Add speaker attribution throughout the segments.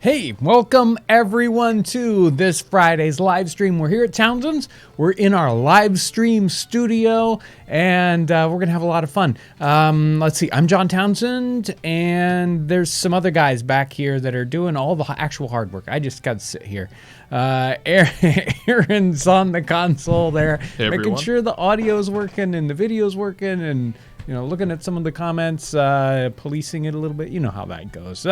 Speaker 1: Hey, welcome everyone to this Friday's live stream. We're here at Townsend's. We're in our live stream studio, and we're going to have a lot of fun. Let's see. I'm John Townsend, and there's some other guys back here that are doing all the actual hard work. I just got to sit here. Aaron's on the console there,
Speaker 2: hey,
Speaker 1: making sure the audio's working and the video's working, and looking at some of the comments, policing it a little bit. You know how that goes.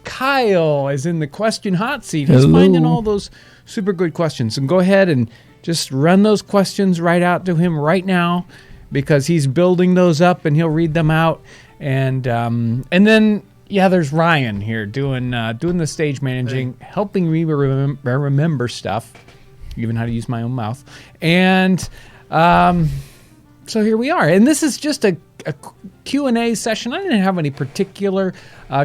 Speaker 1: Kyle is in the question hot seat. He's finding all those super good questions. And go ahead and just run those questions right out to him right now, because he's building those up and he'll read them out. And then, yeah, there's Ryan here doing the stage managing, helping me remember stuff, even how to use my own mouth. And so here we are. And this is just a Q&A session. I didn't have any particular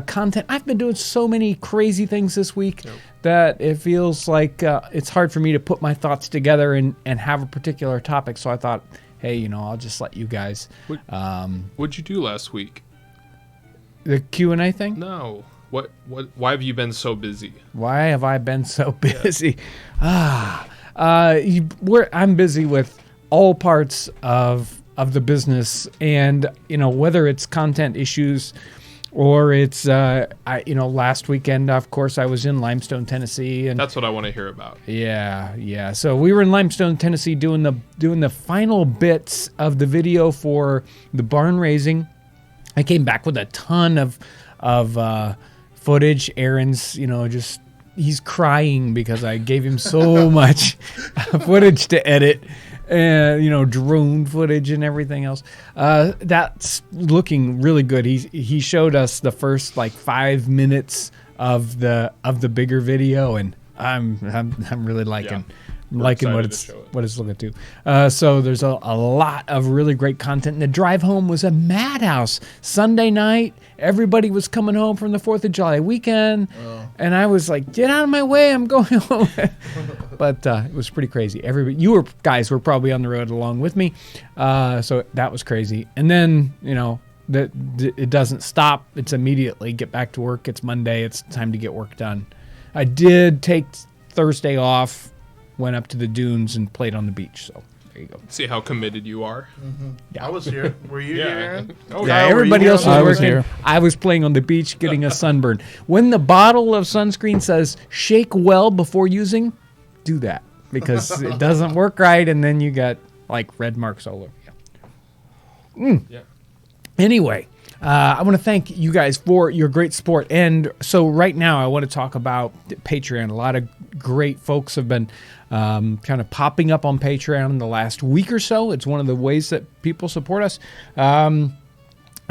Speaker 1: content. I've been doing so many crazy things this week that it feels like it's hard for me to put my thoughts together and have a particular topic. So I thought, hey, I'll just let you guys.
Speaker 2: What'd you do last week?
Speaker 1: The Q&A thing?
Speaker 2: No. What? Why have you been so busy?
Speaker 1: Why have I been so busy? Yeah. I'm busy with all parts of the business, and whether it's content issues or it's last weekend, of course, I was in Limestone, Tennessee, and
Speaker 2: that's what I want to hear about.
Speaker 1: Yeah. So we were in Limestone, Tennessee, doing the final bits of the video for the barn raising. I came back with a ton of footage. Aaron's just he's crying because I gave him so much footage to edit. And drone footage and everything else. That's looking really good. He showed us the first 5 minutes of the bigger video, and I'm really liking liking
Speaker 2: excited to show it.
Speaker 1: what it's looking to. So there's a lot of really great content. And the drive home was a madhouse. Sunday night, everybody was coming home from the 4th of July weekend. And I was like, get out of my way, I'm going home. But it was pretty crazy. You guys were probably on the road along with me. So that was crazy. And then, it doesn't stop. It's immediately get back to work. It's Monday. It's time to get work done. I did take Thursday off, went up to the dunes and played on the beach. So there you go.
Speaker 2: See how committed you are.
Speaker 3: I was here. Were you here, Aaron?
Speaker 2: Oh,
Speaker 1: Yeah,
Speaker 3: Kyle, were
Speaker 1: everybody
Speaker 3: you
Speaker 1: else
Speaker 3: here?
Speaker 1: was
Speaker 4: I was
Speaker 1: working.
Speaker 4: here.
Speaker 1: I was playing on the beach getting a sunburn. When the bottle of sunscreen says shake well before using, do that because it doesn't work right and then you got like red marks all over you.
Speaker 2: Yeah.
Speaker 1: Anyway, I want to thank you guys for your great support. And so right now I want to talk about Patreon. A lot of great folks have been kind of popping up on Patreon in the last week or so. It's one of the ways that people support us. I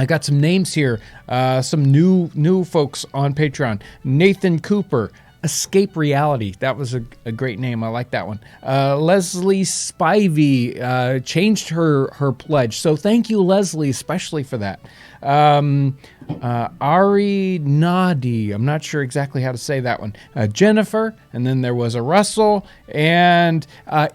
Speaker 1: got some names here. Some new folks on Patreon. Nathan Cooper, Escape Reality. That was a great name. I like that one. Leslie Spivey changed her pledge. So thank you, Leslie, especially for that. Ari Nadi. I'm not sure exactly how to say that one. Jennifer. And then there was a Russell. And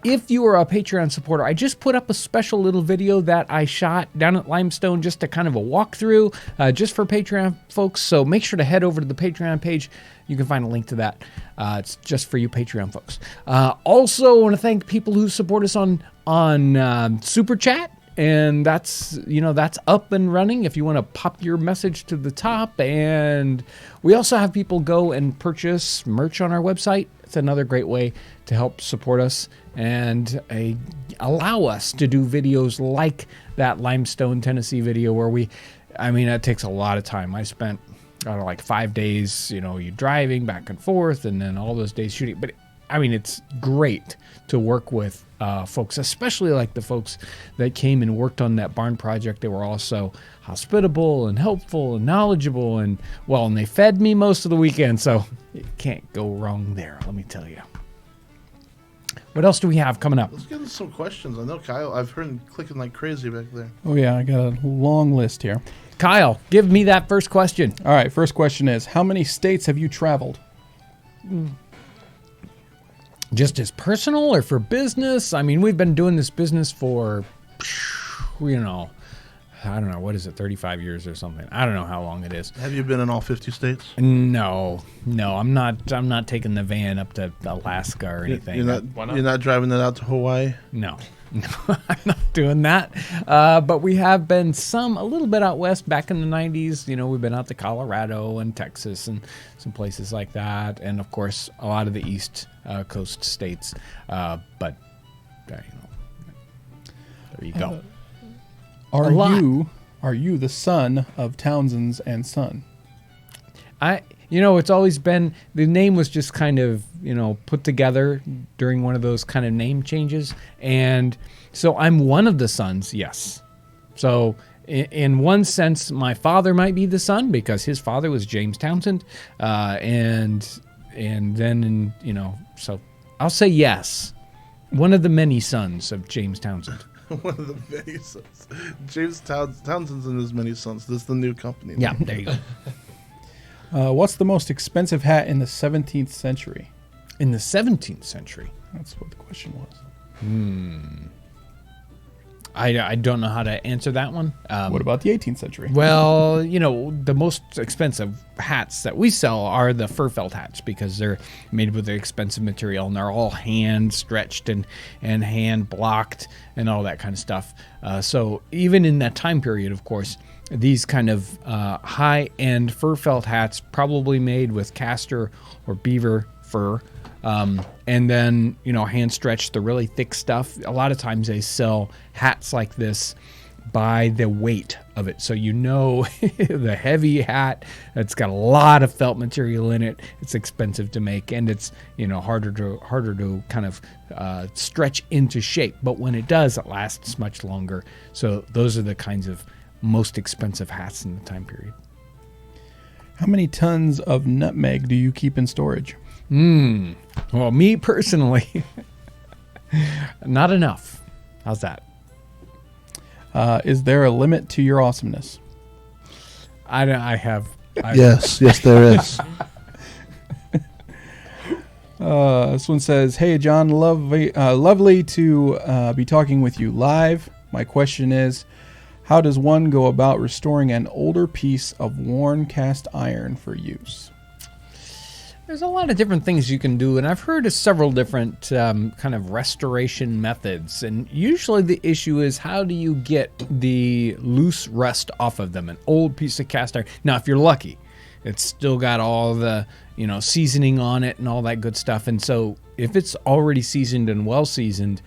Speaker 1: if you are a Patreon supporter, I just put up a special little video that I shot down at Limestone, just a kind of a walkthrough just for Patreon folks. So make sure to head over to the Patreon page. You can find a link to that. It's just for you Patreon folks. Also, I want to thank people who support us on Super Chat. And that's up and running if you want to pop your message to the top. And we also have people go and purchase merch on our website. It's another great way to help support us and allow us to do videos like that Limestone, Tennessee video where it takes a lot of time. I spent like 5 days, you driving back and forth and then all those days shooting. But it's great to work with folks, especially like the folks that came and worked on that barn project. They were also hospitable and helpful and knowledgeable and they fed me most of the weekend. So you can't go wrong there, let me tell you. What else do we have coming up?
Speaker 3: Let's get into some questions. I know Kyle, I've heard him clicking like crazy back there.
Speaker 4: Oh, yeah, I got a long list here.
Speaker 1: Kyle, give me that first question.
Speaker 4: All right, first question is, how many states have you traveled?
Speaker 1: Just as personal or for business? We've been doing this business for, I don't know, what is it, 35 years or something? I don't know how long it is.
Speaker 3: Have you been in all 50 states?
Speaker 1: No, I'm not taking the van up to Alaska or anything.
Speaker 2: Why not?
Speaker 3: You're not driving that out to Hawaii?
Speaker 1: No, I'm not doing that. But we have been a little bit out west back in the 90s. We've been out to Colorado and Texas and some places like that. And, of course, a lot of the East Coast states. But, there you go.
Speaker 4: Are you the son of Townsend's and Son?
Speaker 1: It's always been, the name was just kind of, put together during one of those kind of name changes. And so I'm one of the sons, yes. So in one sense, my father might be the son because his father was James Townsend. And then, so I'll say yes. One of the many sons of James Townsend.
Speaker 3: One of the many sons. James Townsend's and his many sons. This is the new company.
Speaker 1: Yeah, there you go.
Speaker 4: What's the most expensive hat in the 17th century?
Speaker 1: In the 17th century?
Speaker 4: That's what the question was.
Speaker 1: I don't know how to answer that one.
Speaker 4: What about the 18th century?
Speaker 1: Well, the most expensive hats that we sell are the fur felt hats because they're made with the expensive material and they're all hand stretched and hand blocked and all that kind of stuff. So even in that time period, of course, these kind of high-end fur felt hats probably made with castor or beaver fur. And then, hand stretch the really thick stuff. A lot of times they sell hats like this by the weight of it. So the heavy hat that's got a lot of felt material in it, it's expensive to make and it's, harder to kind of stretch into shape. But when it does, it lasts much longer. So those are the kinds of most expensive hats in the time period.
Speaker 4: How many tons of nutmeg do you keep in storage?
Speaker 1: Well, me personally, Not enough. How's that?
Speaker 4: Is there a limit to your awesomeness?
Speaker 1: I have.
Speaker 3: Yes, there is.
Speaker 4: This one says, "Hey John, lovely to be talking with you live. My question is, how does one go about restoring an older piece of worn cast iron for use?"
Speaker 1: There's a lot of different things you can do, and I've heard of several different kind of restoration methods. And usually the issue is, how do you get the loose rust off of them? An old piece of cast iron. Now, if you're lucky, it's still got all the seasoning on it and all that good stuff. And so if it's already seasoned and well seasoned,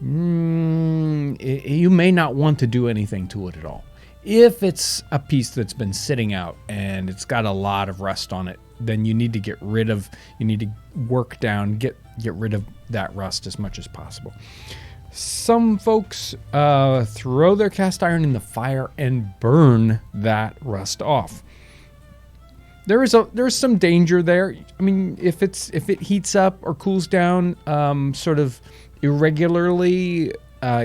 Speaker 1: you may not want to do anything to it at all. If it's a piece that's been sitting out and it's got a lot of rust on it, then you need to work down, get rid of that rust as much as possible. Some folks throw their cast iron in the fire and burn that rust off. There's some danger there. I mean, if it heats up or cools down sort of irregularly,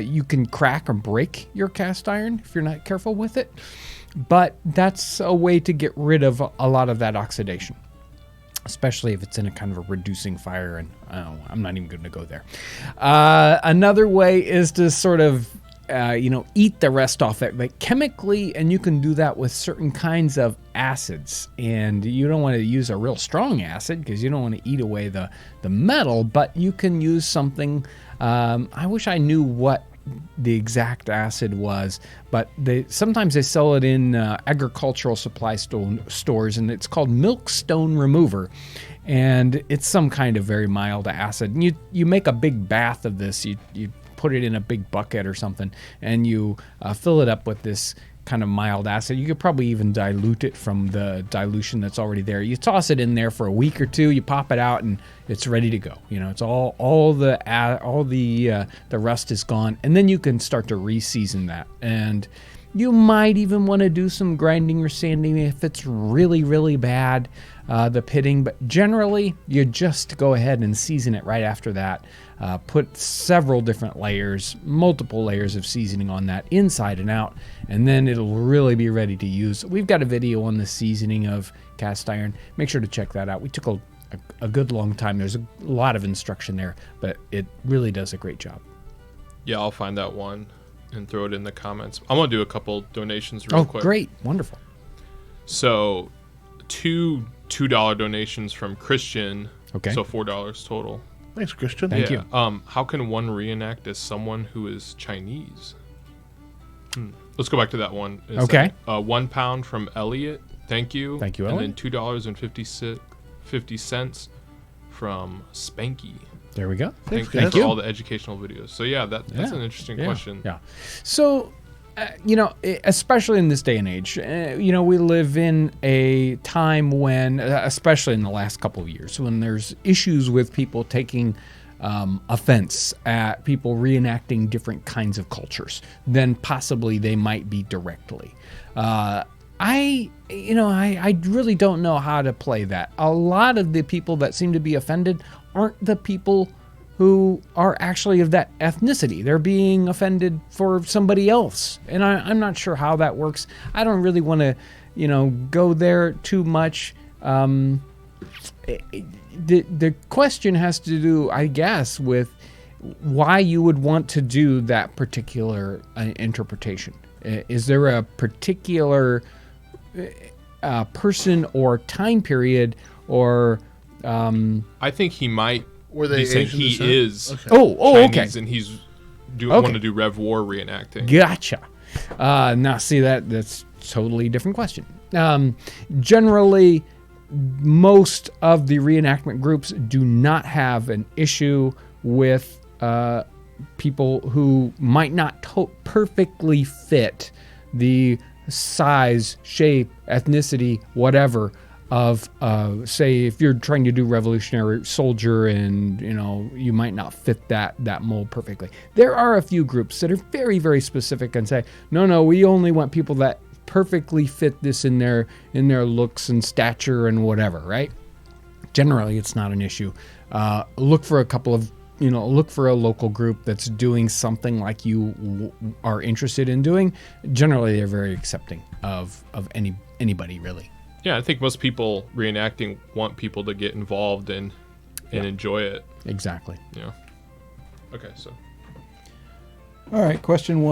Speaker 1: you can crack or break your cast iron if you're not careful with it. But that's a way to get rid of a lot of that oxidation, especially if it's in a kind of a reducing fire. And I'm not even going to go there. Another way is to sort of eat the rest off it, like chemically, and you can do that with certain kinds of acids. And you don't want to use a real strong acid because you don't want to eat away the metal, but you can use something. I wish I knew what the exact acid was, but sometimes they sell it in agricultural supply stores, and it's called Milkstone Remover, and it's some kind of very mild acid. And you make a big bath of this. You put it in a big bucket or something, and you fill it up with this kind of mild acid. You could probably even dilute it from the dilution that's already there. You toss it in there for a week or two, you pop it out, and it's ready to go. It's all the rust is gone, and then you can start to re-season that. And you might even want to do some grinding or sanding if it's really, really bad, the pitting. But generally, you just go ahead and season it right after that. Put several different layers, multiple layers of seasoning on that inside and out, and then it'll really be ready to use. We've got a video on the seasoning of cast iron. Make sure to check that out. We took a good long time. There's a lot of instruction there, but it really does a great job.
Speaker 2: Yeah, I'll find that one and throw it in the comments. I'm going to do a couple donations real quick.
Speaker 1: Oh, great. Wonderful.
Speaker 2: So, two $2 donations from Christian.
Speaker 1: Okay.
Speaker 2: So $4 total.
Speaker 3: Thanks, Christian.
Speaker 1: Thank you.
Speaker 2: How can one reenact as someone who is Chinese? Let's go back to that one.
Speaker 1: Okay.
Speaker 2: 1 pound from Elliot. Thank you.
Speaker 1: Thank you,
Speaker 2: Elliot.
Speaker 1: Elliot.
Speaker 2: And then $2.50 from Spanky.
Speaker 1: There we go.
Speaker 2: Thank
Speaker 3: guys.
Speaker 2: for all the educational videos. So yeah, that's an interesting question.
Speaker 1: Yeah. So, especially in this day and age, we live in a time when, especially in the last couple of years, when there's issues with people taking offense at people reenacting different kinds of cultures than possibly they might be directly. I really don't know how to play that. A lot of the people that seem to be offended aren't the people who are actually of that ethnicity. They're being offended for somebody else. And I'm not sure how that works. I don't really want to, go there too much. The question has to do, I guess, with why you would want to do that particular interpretation. Is there a particular person or time period, or
Speaker 2: I think he might
Speaker 3: Were they
Speaker 2: be saying
Speaker 3: Asian
Speaker 2: he
Speaker 3: descent?
Speaker 2: is
Speaker 1: okay.
Speaker 2: Chinese, and he's want to do Rev War reenacting.
Speaker 1: Gotcha. Now, see, that's totally different question. Generally, most of the reenactment groups do not have an issue with people who might not perfectly fit the size, shape, ethnicity, whatever of, say, if you're trying to do Revolutionary Soldier and, you might not fit that mold perfectly. There are a few groups that are very, very specific and say, no, we only want people that perfectly fit this in their looks and stature and whatever, right? Generally, it's not an issue. Look for a couple of, look for a local group that's doing something like you are interested in doing. Generally, they're very accepting of anybody, really.
Speaker 2: Yeah, I think most people reenacting want people to get involved and enjoy it.
Speaker 1: Exactly.
Speaker 2: Yeah. Okay, so
Speaker 4: All right. Question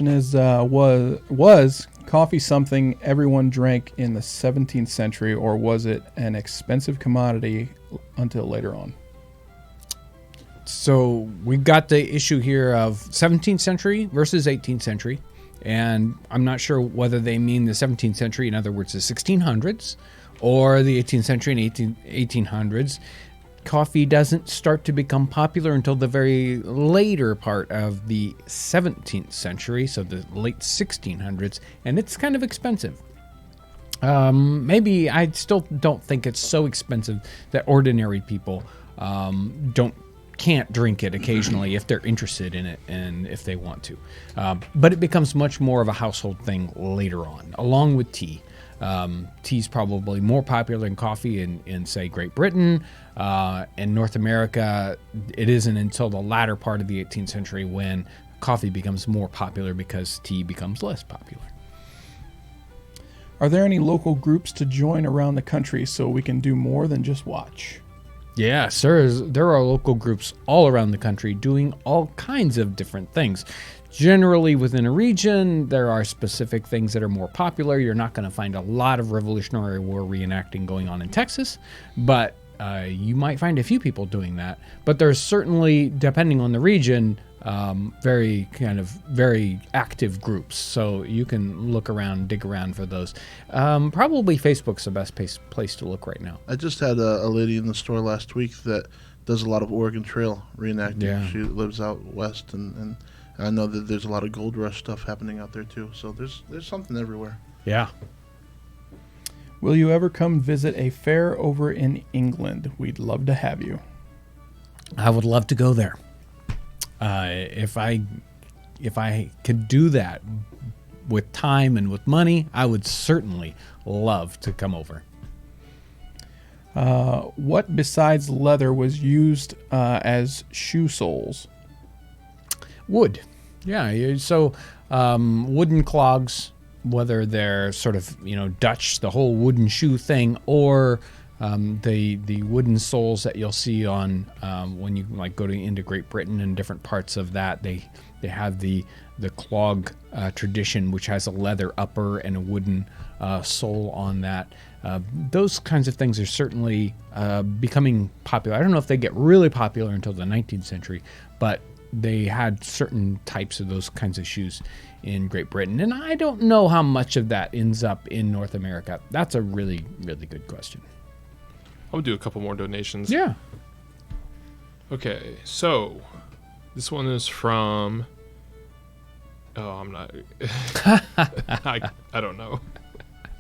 Speaker 4: is, was coffee something everyone drank in the 17th century, or was it an expensive commodity until later on?
Speaker 1: So we've got the issue here of 17th century versus 18th century. And I'm not sure whether they mean the 17th century, in other words, the 1600s, or the 18th century and 1800s. Coffee doesn't start to become popular until the very later part of the 17th century, so the late 1600s, and it's kind of expensive. Maybe I still don't think it's so expensive that ordinary people can't drink it occasionally if they're interested in it and if they want to. But it becomes much more of a household thing later on, along with tea. Tea's probably more popular than coffee in say, Great Britain. In North America, it isn't until the latter part of the 18th century when coffee becomes more popular because tea becomes less popular.
Speaker 4: Are there any local groups to join around the country so we can do more than just watch?
Speaker 1: Yeah, sir. There are local groups all around the country doing all kinds of different things. Generally, within a region, there are specific things that are more popular. You're not going to find a lot of Revolutionary War reenacting going on in Texas, but you might find a few people doing that. But there's certainly, depending on the region, very active groups. So you can look around, dig around for those. Probably Facebook's the best place to look right now.
Speaker 3: I just had a lady in the store last week that does a lot of Oregon Trail reenacting.
Speaker 1: Yeah.
Speaker 3: She lives out west, and I know that there's a lot of Gold Rush stuff happening out there too. So there's something everywhere.
Speaker 1: Yeah.
Speaker 4: Will you ever come visit a fair over in England? We'd love to have you.
Speaker 1: I would love to go there. If I could do that with time and with money, I would certainly love to come over.
Speaker 4: What besides leather was used as shoe soles?
Speaker 1: Wood. Yeah. So wooden clogs, whether they're sort of, Dutch, the whole wooden shoe thing, or the wooden soles that you'll see on when you go into Great Britain and different parts of that, they have the clog tradition, which has a leather upper and a wooden sole on that. Those kinds of things are certainly becoming popular. I don't know if they get really popular until the 19th century, but they had certain types of those kinds of shoes in Great Britain. And I don't know how much of that ends up in North America. That's a really, really good question.
Speaker 2: I'll do a couple more donations.
Speaker 1: Yeah.
Speaker 2: Okay, so this one is from. Oh, I'm not. I don't know.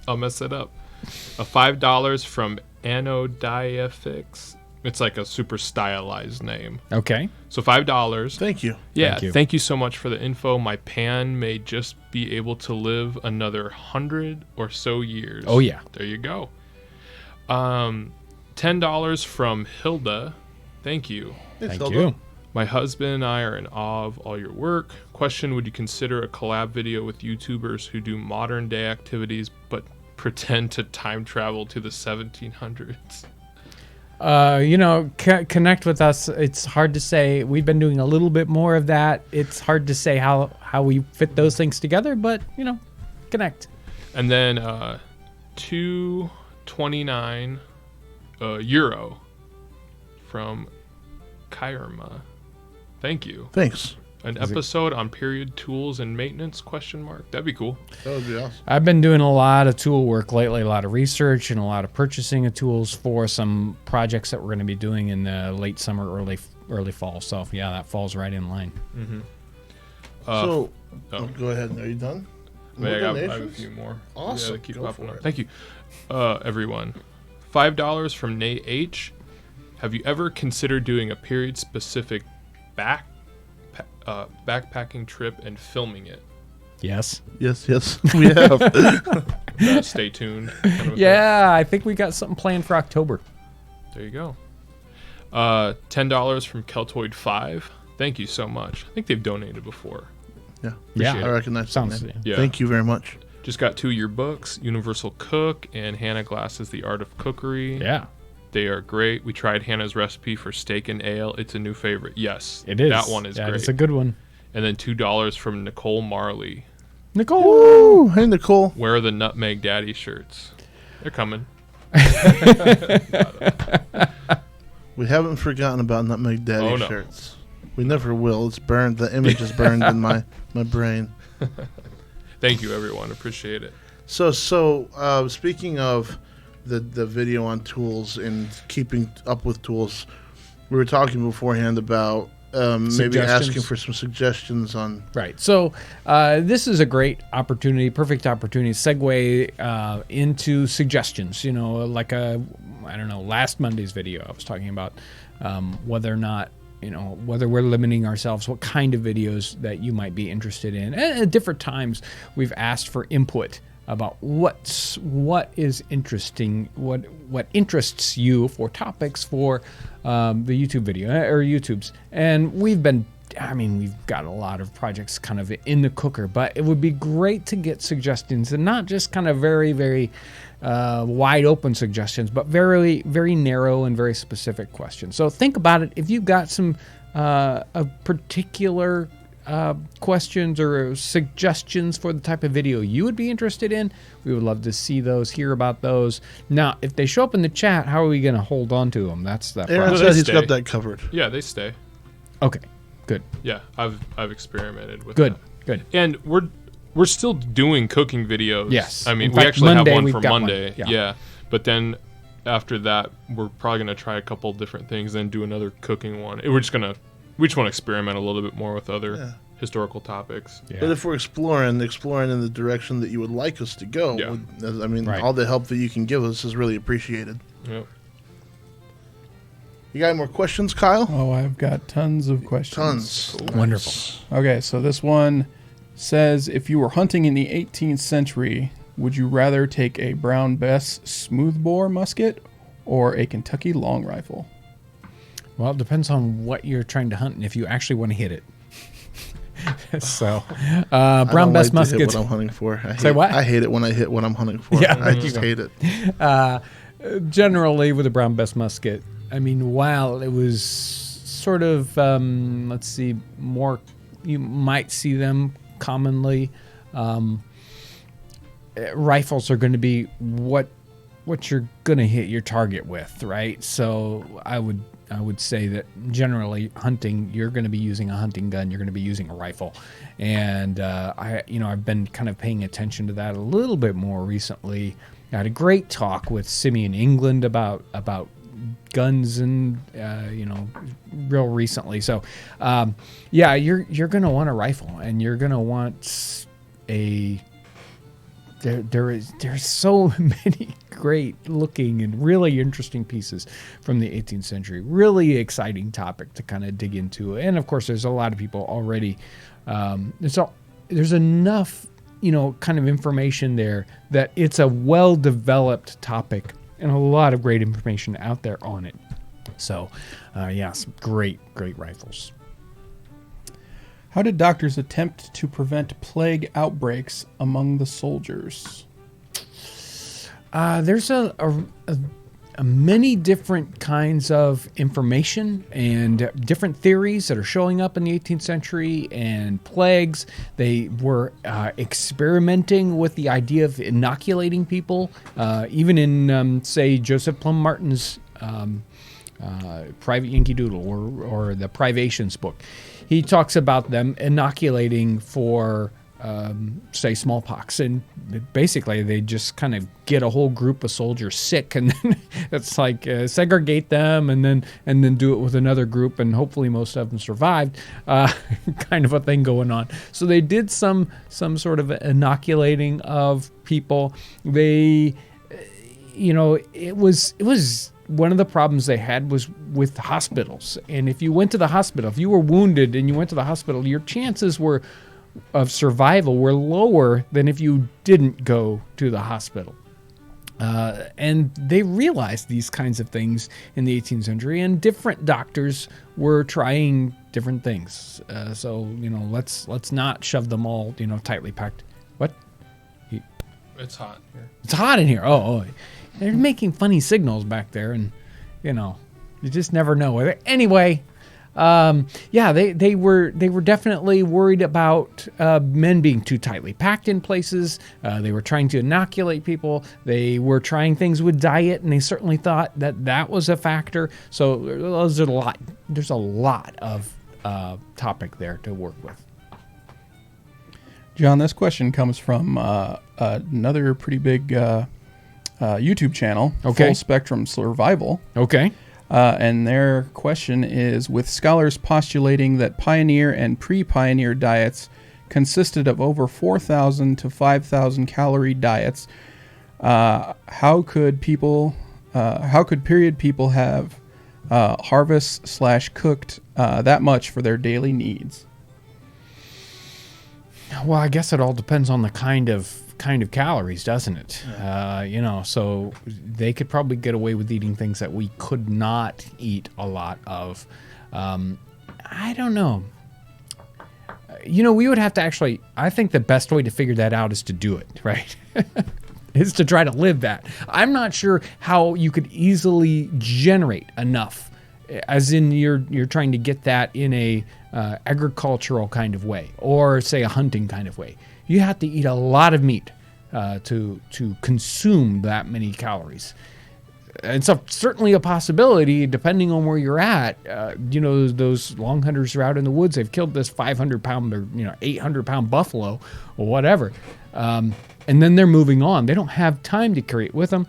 Speaker 2: I'll mess it up. $5 from Anodiafix. It's like a super stylized name.
Speaker 1: Okay.
Speaker 2: So $5.
Speaker 3: Thank you.
Speaker 2: Yeah, thank you so much for the info. My pan may just be able to live another 100 or so years.
Speaker 1: Oh, yeah.
Speaker 2: There you go. $10 from Hilda. Thank you.
Speaker 3: Thanks,
Speaker 1: Thank
Speaker 3: Hilda.
Speaker 1: you.
Speaker 2: My husband and I are in awe of all your work. Question, would you consider a collab video with YouTubers who do modern day activities but pretend to time travel to the 1700s?
Speaker 1: Connect with us. It's hard to say. We've been doing a little bit more of that. It's hard to say how we fit those things together, but, connect.
Speaker 2: And then €2.29 euro from Kairma. Thank you.
Speaker 3: Thanks.
Speaker 2: An episode on period tools and maintenance? ? That'd be cool.
Speaker 3: That would be awesome.
Speaker 1: I've been doing a lot of tool work lately, a lot of research and a lot of purchasing of tools for some projects that we're going to be doing in the late summer, early fall. So, yeah, that falls right in line.
Speaker 3: Go ahead. Are you done?
Speaker 2: I have a
Speaker 3: donations?
Speaker 2: few more.
Speaker 3: Awesome.
Speaker 2: Yeah, keep
Speaker 3: Go
Speaker 2: popping
Speaker 3: for
Speaker 2: up.
Speaker 3: it.
Speaker 2: Thank you, everyone. $5 from Nate H. Have you ever considered doing a period-specific backpacking trip and filming it?
Speaker 1: Yes.
Speaker 3: Yes, we have.
Speaker 2: Stay tuned. Kind of a
Speaker 1: Yeah, I think we got something planned for October.
Speaker 2: thing. There you go. $10 from Keltoid 5. Thank you so much. I think they've donated before.
Speaker 3: Yeah.
Speaker 1: Yeah.
Speaker 2: Appreciate
Speaker 3: I
Speaker 2: it.
Speaker 3: recognize
Speaker 1: Sounds
Speaker 3: that name.
Speaker 2: Yeah.
Speaker 3: Thank you very much.
Speaker 2: Just got 2 yearbooks, Universal Cook and Hannah Glass's The Art of Cookery.
Speaker 1: Yeah.
Speaker 2: They are great. We tried Hannah's recipe for steak and ale. It's a new favorite. Yes.
Speaker 1: It is.
Speaker 2: That one is great.
Speaker 1: It's a good one.
Speaker 2: And then $2 from Nicole Marley.
Speaker 1: Nicole.
Speaker 3: Ooh, hey, Nicole.
Speaker 2: Where are the Nutmeg Daddy shirts? They're coming.
Speaker 3: We haven't forgotten about Nutmeg Daddy
Speaker 2: Oh, no.
Speaker 3: shirts. We never will. It's burned. The image is burned in my brain.
Speaker 2: Thank you, everyone. Appreciate it.
Speaker 3: So speaking of the video on tools and keeping up with tools, we were talking beforehand about maybe
Speaker 1: Suggestions.
Speaker 3: asking for some suggestions on.
Speaker 1: Right. So this is a great opportunity, perfect opportunity to segue into suggestions. You know, like last Monday's video, I was talking about whether or not, you know, whether we're limiting ourselves, what kind of videos that you might be interested in. And at different times, we've asked for input about what is interesting, what interests you for topics for the YouTube video or YouTubes. And we've got a lot of projects kind of in the cooker, but it would be great to get suggestions, and not just kind of very, very wide open suggestions, but very, very narrow and very specific questions. So think about it. If you've got some particular questions or suggestions for the type of video you would be interested in, we would love to see those, hear about those. Now, if they show up in the chat, how are we going to hold on to them? That's the
Speaker 3: Aaron
Speaker 1: problem.
Speaker 2: they
Speaker 3: says he's
Speaker 2: stay.
Speaker 3: got that covered.
Speaker 2: Yeah, they stay.
Speaker 1: Okay, good,
Speaker 2: Yeah, I've experimented with
Speaker 1: good,
Speaker 2: that.
Speaker 1: good.
Speaker 2: And we're still doing cooking videos.
Speaker 1: Yes.
Speaker 2: I mean,
Speaker 1: In
Speaker 2: we
Speaker 1: fact,
Speaker 2: actually
Speaker 1: Monday
Speaker 2: have one
Speaker 1: we've
Speaker 2: for
Speaker 1: got one.
Speaker 2: Monday.
Speaker 1: Yeah.
Speaker 2: Yeah. But then after that, we're probably going to try a couple different things, then do another cooking one. We just want to experiment a little bit more with other historical topics.
Speaker 1: Yeah.
Speaker 3: But if we're exploring in the direction that you would like us to go,
Speaker 2: Yeah.
Speaker 1: Right.
Speaker 3: all the help that you can give us is really appreciated.
Speaker 2: Yep.
Speaker 3: You got any more questions, Kyle?
Speaker 4: Oh, I've got tons of questions.
Speaker 3: Tons.
Speaker 1: Wonderful.
Speaker 4: Okay, so this one says, if you were hunting in the 18th century, would you rather take a Brown Bess smoothbore musket or a Kentucky long rifle?
Speaker 1: Well, it depends on what you're trying to hunt and if you actually want to hit it. So,
Speaker 3: I
Speaker 1: Brown
Speaker 3: don't
Speaker 1: Bess
Speaker 3: like to hit
Speaker 1: muskets.
Speaker 3: what I'm hunting for.
Speaker 1: Say what?
Speaker 3: I hate it when I hit what I'm hunting for.
Speaker 1: Yeah,
Speaker 3: I
Speaker 1: there
Speaker 3: just
Speaker 1: you go.
Speaker 3: hate it.
Speaker 1: Generally, with a Brown Bess musket, I mean, while it was sort of, more, you might see them commonly. Rifles are going to be what you're going to hit your target with, right? So I would say that generally hunting, you're going to be using a hunting gun, you're going to be using a rifle, and I've been kind of paying attention to that a little bit more recently. I had a great talk with Simeon England about guns and real recently. So you're going to want a rifle, and you're going to want a. There's so many great looking and really interesting pieces from the 18th century. Really exciting topic to kind of dig into. And of course, there's a lot of people already. There's enough, kind of information there that it's a well-developed topic and a lot of great information out there on it. So, some great rifles.
Speaker 4: How did doctors attempt to prevent plague outbreaks among the soldiers?
Speaker 1: There's a many different kinds of information and different theories that are showing up in the 18th century and plagues. They were experimenting with the idea of inoculating people, even in, say, Joseph Plum Martin's Private Yankee Doodle or the Privations book. He talks about them inoculating for, say, smallpox. And basically, they just kind of get a whole group of soldiers sick, and then it's like segregate them, and then do it with another group, and hopefully most of them survived. Kind of a thing going on. So they did some sort of inoculating of people. They, it was. One of the problems they had was with hospitals. And if you went to the hospital, if you were wounded and you went to the hospital, your chances of survival were lower than if you didn't go to the hospital. And they realized these kinds of things in the 18th century, and different doctors were trying different things. So let's not shove them all tightly packed. What?
Speaker 2: It's hot here.
Speaker 1: It's hot in here. Oh, they're making funny signals back there, and you just never know. Anyway, they were definitely worried about men being too tightly packed in places. They were trying to inoculate people. They were trying things with diet, and they certainly thought that was a factor. So there's a lot of topic there to work with.
Speaker 4: John, this question comes from another pretty big YouTube channel,
Speaker 1: Okay.
Speaker 4: Full Spectrum Survival.
Speaker 1: Okay.
Speaker 4: And their question is, with scholars postulating that pioneer and pre-pioneer diets consisted of over 4,000 to 5,000 calorie diets, how could period people have harvest/cooked that much for their daily needs?
Speaker 1: Well, I guess it all depends on the kind of calories, doesn't it? So they could probably get away with eating things that we could not eat a lot of. I don't know. We would have to actually, I think the best way to figure that out is to do it, right? Is to try to live that. I'm not sure how you could easily generate enough, as in you're trying to get that in a agricultural kind of way, or say a hunting kind of way. You have to eat a lot of meat to consume that many calories. And so certainly a possibility, depending on where you're at. Those long hunters are out in the woods. They've killed this 500-pound or 800-pound buffalo or whatever, and then they're moving on. They don't have time to carry it with them.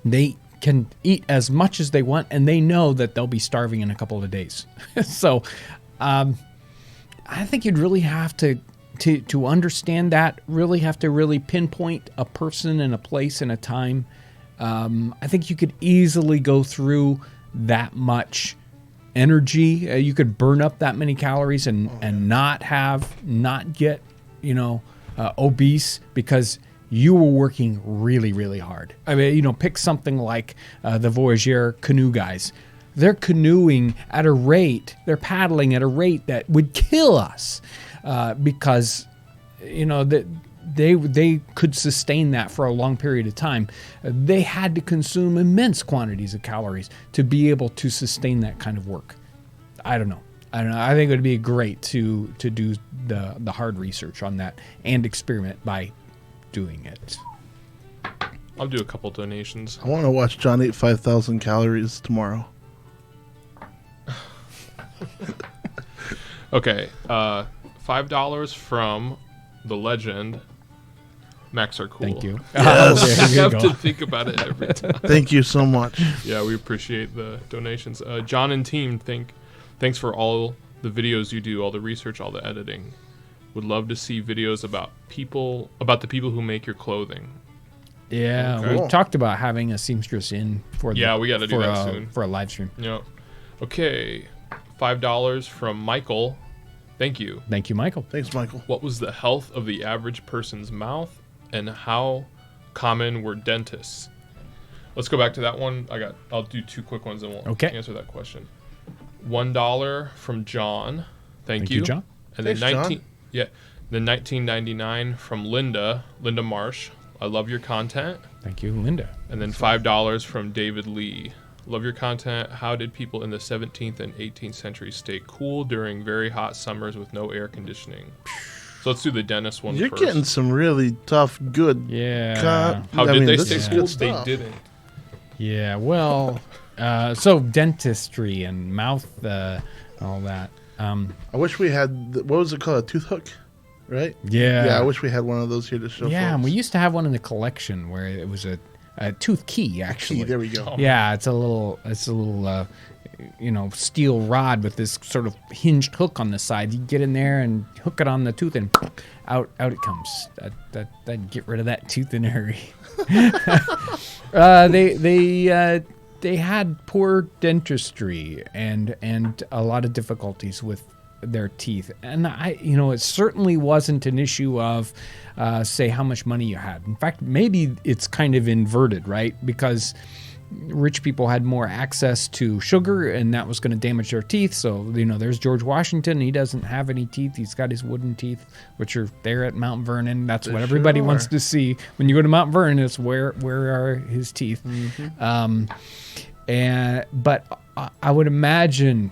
Speaker 1: They can eat as much as they want, and they know that they'll be starving in a couple of days. So I think you'd really have to understand that, really have to really pinpoint a person and a place and a time. I think you could easily go through that much energy. You could burn up that many calories and not get, obese because you were working really, really hard. I mean, pick something like the Voyageur canoe guys. They're canoeing at a rate, they're paddling at a rate that would kill us because, they could sustain that for a long period of time. They had to consume immense quantities of calories to be able to sustain that kind of work. I don't know. I think it would be great to do the hard research on that and experiment by doing it.
Speaker 2: I'll do a couple donations.
Speaker 3: I want to watch John eat 5,000 calories tomorrow.
Speaker 2: Okay, $5 from the legend. Macs are cool.
Speaker 1: Thank you.
Speaker 2: I
Speaker 1: There you
Speaker 2: have
Speaker 1: go.
Speaker 2: to think about it every time.
Speaker 3: Thank you so much.
Speaker 2: Yeah, we appreciate the donations. John and team, thanks for all the videos you do, all the research, all the editing. Would love to see videos about the people who make your clothing.
Speaker 1: Yeah,
Speaker 2: Okay.
Speaker 1: we talked about having a seamstress in for
Speaker 2: Yeah, we gotta do
Speaker 1: for
Speaker 2: that
Speaker 1: a-
Speaker 2: soon.
Speaker 1: for a live stream.
Speaker 2: Yep. Okay, $5 from Michael. Thank you.
Speaker 1: Thank you, Michael.
Speaker 3: Thanks, Michael.
Speaker 2: What was the health of the average person's mouth, and how common were dentists? Let's go back to that one. I'll do two quick ones and we'll
Speaker 1: Okay.
Speaker 2: answer that question. $1 from John. Thank you,
Speaker 1: John.
Speaker 2: And then
Speaker 3: Thanks, John.
Speaker 2: Then 1999 from Linda Marsh. I love your content.
Speaker 1: Thank you, Linda.
Speaker 2: And then $5 from David Lee. Love your content. How did people in the 17th and 18th century stay cool during very hot summers with no air conditioning? So let's do the dentist one
Speaker 3: You're
Speaker 2: first.
Speaker 3: getting some really tough, good.
Speaker 1: Yeah.
Speaker 2: How
Speaker 3: I
Speaker 2: did
Speaker 3: mean,
Speaker 2: they
Speaker 3: this
Speaker 2: stay
Speaker 3: is
Speaker 2: cool?
Speaker 3: good
Speaker 2: They
Speaker 3: stuff.
Speaker 2: didn't.
Speaker 1: Yeah. Well, so dentistry and mouth, all that.
Speaker 3: I wish we had, what was it called? A tooth hook, right?
Speaker 1: Yeah.
Speaker 3: Yeah, I wish we had one of those here to show
Speaker 1: Yeah, and
Speaker 3: folks.
Speaker 1: we used to have one in the collection where it was a tooth key, actually.
Speaker 3: Gee, there we go.
Speaker 1: Yeah, it's a little steel rod with this sort of hinged hook on the side. You get in there and hook it on the tooth, and out it comes. That get rid of that tooth in a hurry. They had poor dentistry and a lot of difficulties with their teeth. And it certainly wasn't an issue of, say, how much money you had. In fact, maybe it's kind of inverted, right? Because rich people had more access to sugar, and that was going to damage their teeth. So, there's George Washington. He doesn't have any teeth. He's got his wooden teeth, which are there at Mount Vernon. That's what everybody wants to see. When you go to Mount Vernon, it's where are his teeth. But I would imagine,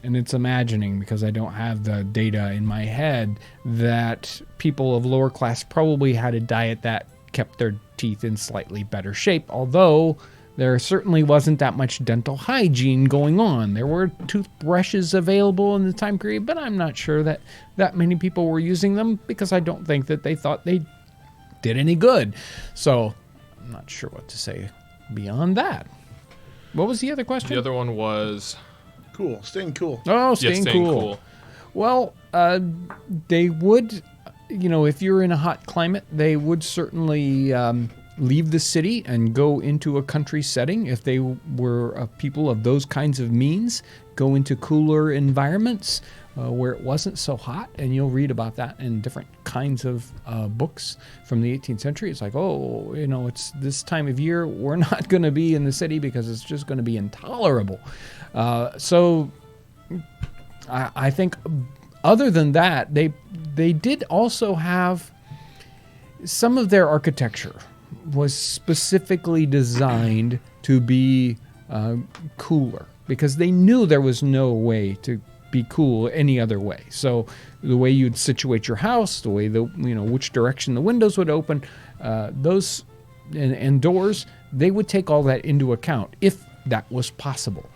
Speaker 1: and it's imagining because I don't have the data in my head, that people of lower class probably had a diet that kept their teeth in slightly better shape, although there certainly wasn't that much dental hygiene going on. There were toothbrushes available in the time period, but I'm not sure that many people were using them because I don't think that they thought they did any good. So I'm not sure what to say beyond that. What was the other question?
Speaker 2: The other one was...
Speaker 3: Cool. Staying cool.
Speaker 1: Oh, staying cool. Well, they would, if you're in a hot climate, they would certainly... leave the city and go into a country setting. If they were people of those kinds of means, go into cooler environments where it wasn't so hot. And you'll read about that in different kinds of books from the 18th century. It's like, it's this time of year, we're not going to be in the city because it's just going to be intolerable. So I think other than that, they did also have some of their architecture was specifically designed to be cooler because they knew there was no way to be cool any other way. So the way you'd situate your house, the way which direction the windows would open, those and doors, they would take all that into account if that was possible.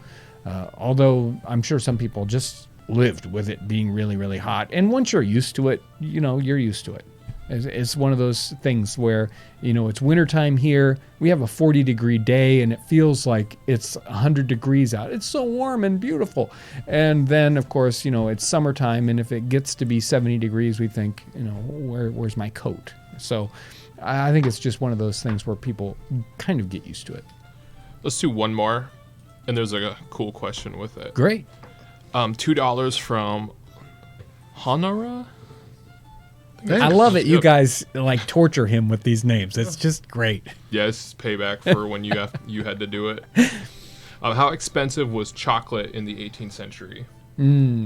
Speaker 1: Although I'm sure some people just lived with it being really, really hot. And once you're used to it, you're used to it. It's one of those things where, it's wintertime here. We have a 40-degree day, and it feels like it's 100 degrees out. It's so warm and beautiful. And then, of course, it's summertime, and if it gets to be 70 degrees, we think, where's my coat? So I think it's just one of those things where people kind of get used to it.
Speaker 2: Let's do one more, and there's a cool question with it.
Speaker 1: Great.
Speaker 2: $2 from Honora?
Speaker 1: I love it. You guys torture him with these names. It's just great.
Speaker 2: Yeah, it's payback for when you had to do it. How expensive was chocolate in the 18th century?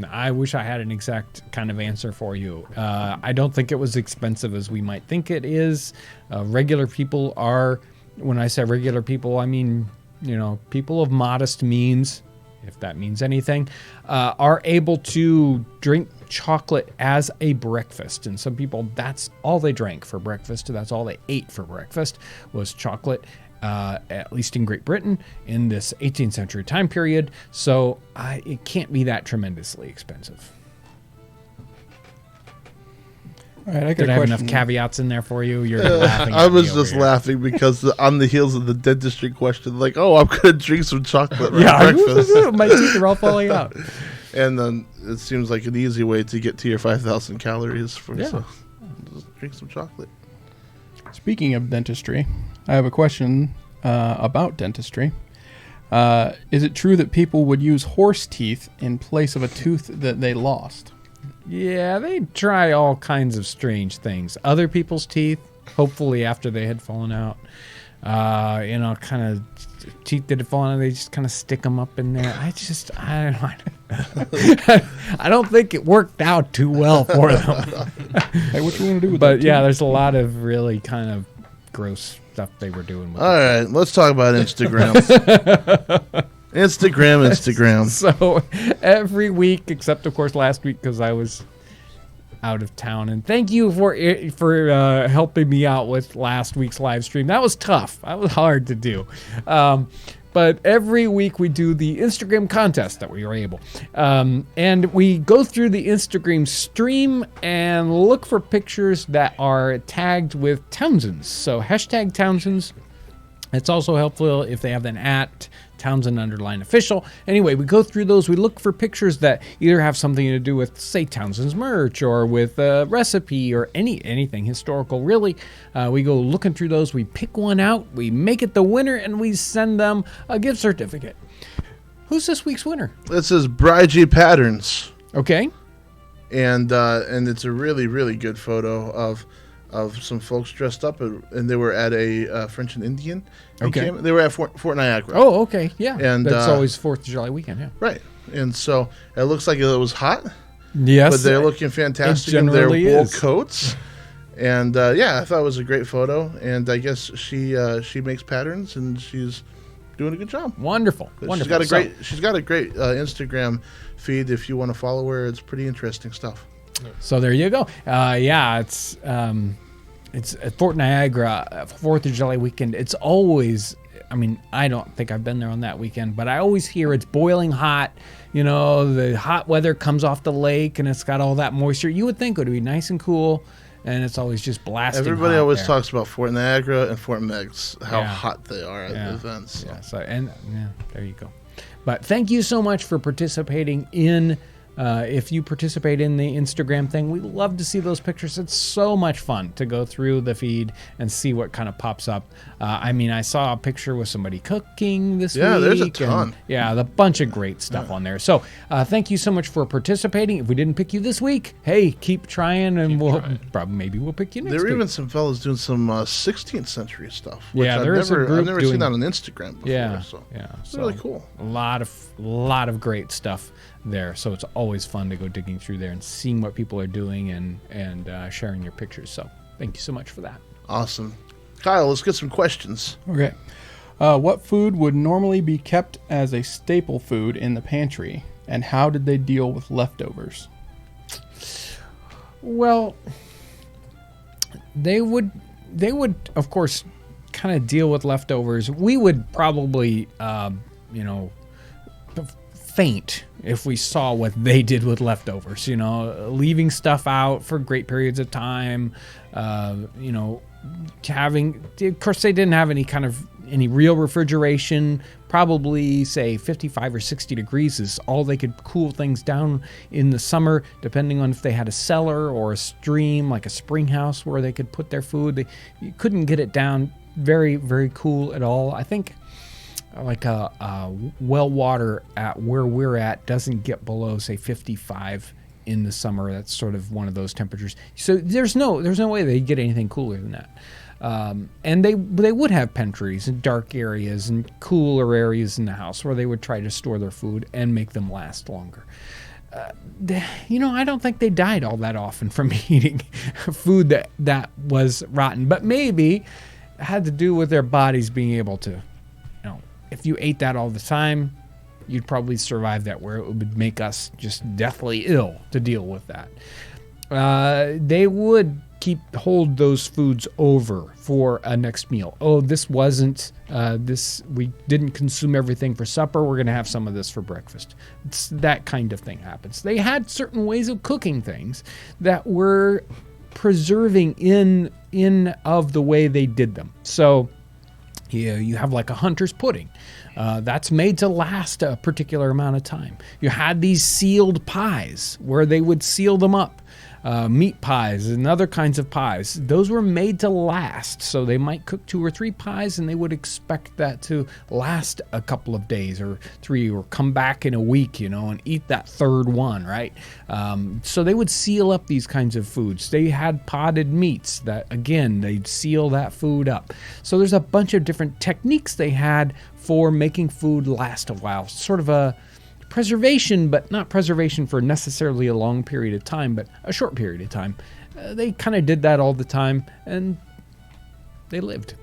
Speaker 1: I wish I had an exact kind of answer for you. I don't think it was expensive as we might think it is. Regular people are, when I say regular people, I mean, people of modest means, if that means anything, are able to drink chocolate as a breakfast. And some people, that's all they drank for breakfast. That's all they ate for breakfast was chocolate, at least in Great Britain in this 18th century time period. So it can't be that tremendously expensive.
Speaker 4: All right,
Speaker 1: Did I have enough caveats in there for you? You're laughing.
Speaker 3: I was just laughing because on the heels of the dentistry question, I'm going to drink some chocolate for breakfast.
Speaker 1: My teeth are all falling out.
Speaker 3: And then it seems like an easy way to get to your 5,000 calories. So just drink some chocolate.
Speaker 4: Speaking of dentistry, I have a question about dentistry. Is it true that people would use horse teeth in place of a tooth that they lost?
Speaker 1: Yeah, they try all kinds of strange things. Other people's teeth, hopefully after they had fallen out, kind of teeth that had fallen out, they just kind of stick them up in there. I don't think it worked out too well for them.
Speaker 4: Hey, what you want to do with
Speaker 1: but
Speaker 4: that
Speaker 1: yeah,
Speaker 4: tooth?
Speaker 1: there's a lot of really kind of gross stuff they were doing with
Speaker 3: All right, let's talk about Instagram. Instagram.
Speaker 1: So every week, except of course last week because I was out of town. And thank you for helping me out with last week's live stream. That was tough. That was hard to do. But every week we do the Instagram contest that we were able. And we go through the Instagram stream and look for pictures that are tagged with Townsend's. So hashtag Townsend's. It's also helpful if they have an @ Townsend_official. Anyway, we go through those. We look for pictures that either have something to do with, say, Townsend's merch or with a recipe or anything historical, really. We go looking through those. We pick one out. We make it the winner, and we send them a gift certificate. Who's this week's winner?
Speaker 3: This is Brygie Patterns.
Speaker 1: Okay.
Speaker 3: and it's a really, really good photo of some folks dressed up, and they were at a French and Indian.
Speaker 1: Okay.
Speaker 3: They were at Fort Niagara.
Speaker 1: Oh, okay, yeah.
Speaker 3: And,
Speaker 1: that's always 4th of July weekend, yeah.
Speaker 3: Right. And so it looks like it was hot,
Speaker 1: Yes,
Speaker 3: but they're looking fantastic in their
Speaker 1: generally
Speaker 3: wool
Speaker 1: is.
Speaker 3: coats. And I thought it was a great photo. And I guess she makes patterns, and she's doing a good job.
Speaker 1: Wonderful.
Speaker 3: She's got a great Instagram feed. If you want to follow her, it's pretty interesting stuff.
Speaker 1: So there you go. It's at Fort Niagara, 4th of July weekend. It's always, I mean, I don't think I've been there on that weekend, but I always hear it's boiling hot. You know, the hot weather comes off the lake and it's got all that moisture. You would think it would be nice and cool, and it's always just blasting.
Speaker 3: Everybody
Speaker 1: hot
Speaker 3: always
Speaker 1: there.
Speaker 3: talks about Fort Niagara and Fort Meigs, how
Speaker 1: Yeah.
Speaker 3: hot they are at the events.
Speaker 1: Yeah, there you go. But thank you so much for participating in. If you participate in the Instagram thing, we love to see those pictures. It's so much fun to go through the feed and see what kind of pops up. I mean, I saw a picture with somebody cooking this week.
Speaker 3: Yeah, there's a ton.
Speaker 1: And, a bunch of great stuff on there. So thank you so much for participating. If we didn't pick you this week, hey, keep trying, and maybe we'll pick you next
Speaker 3: There
Speaker 1: week.
Speaker 3: were even some fellas doing some 16th century stuff. Which
Speaker 1: Yeah, there is a group
Speaker 3: I've never
Speaker 1: doing-
Speaker 3: seen that on Instagram before.
Speaker 1: Yeah,
Speaker 3: So it's
Speaker 1: so
Speaker 3: really cool.
Speaker 1: A lot of great stuff there. So it's always fun to go digging through there and seeing what people are doing and sharing your pictures. So thank you so much for that.
Speaker 3: Awesome. Kyle, let's get some questions.
Speaker 4: Okay. What food would normally be kept as a staple food in the pantry, and how did they deal with leftovers?
Speaker 1: Well, they would of course kind of deal with leftovers. We would probably faint if we saw what they did with leftovers, leaving stuff out for great periods of time, of course they didn't have any real refrigeration. Probably say 55 or 60 degrees is all they could cool things down in the summer, depending on if they had a cellar or a stream, like a spring house where they could put their food. You couldn't get it down very, very cool at all. I think like a well water at where we're at doesn't get below say 55 in the summer. That's sort of one of those temperatures. So there's no way they'd get anything cooler than that. And they would have pantries in dark areas and cooler areas in the house where they would try to store their food and make them last longer. I don't think they died all that often from eating food that was rotten, but maybe it had to do with their bodies being able to, if you ate that all the time, you'd probably survive that, where it would make us just deathly ill to deal with that. They would hold those foods over for a next meal. Oh, this wasn't we didn't consume everything for supper. We're going to have some of this for breakfast. It's that kind of thing happens. They had certain ways of cooking things that were preserving in of the way they did them. So you have like a hunter's pudding. That's made to last a particular amount of time. You had these sealed pies where they would seal them up. Meat pies and other kinds of pies. Those were made to last. So they might cook 2 or 3 pies and they would expect that to last a couple of days or 3, or come back in a week, and eat that third one, right? So they would seal up these kinds of foods. They had potted meats that, again, they'd seal that food up. So there's a bunch of different techniques they had for making food last a while. Sort of a preservation, but not preservation for necessarily a long period of time, but a short period of time. They kind of did that all the time, and they lived.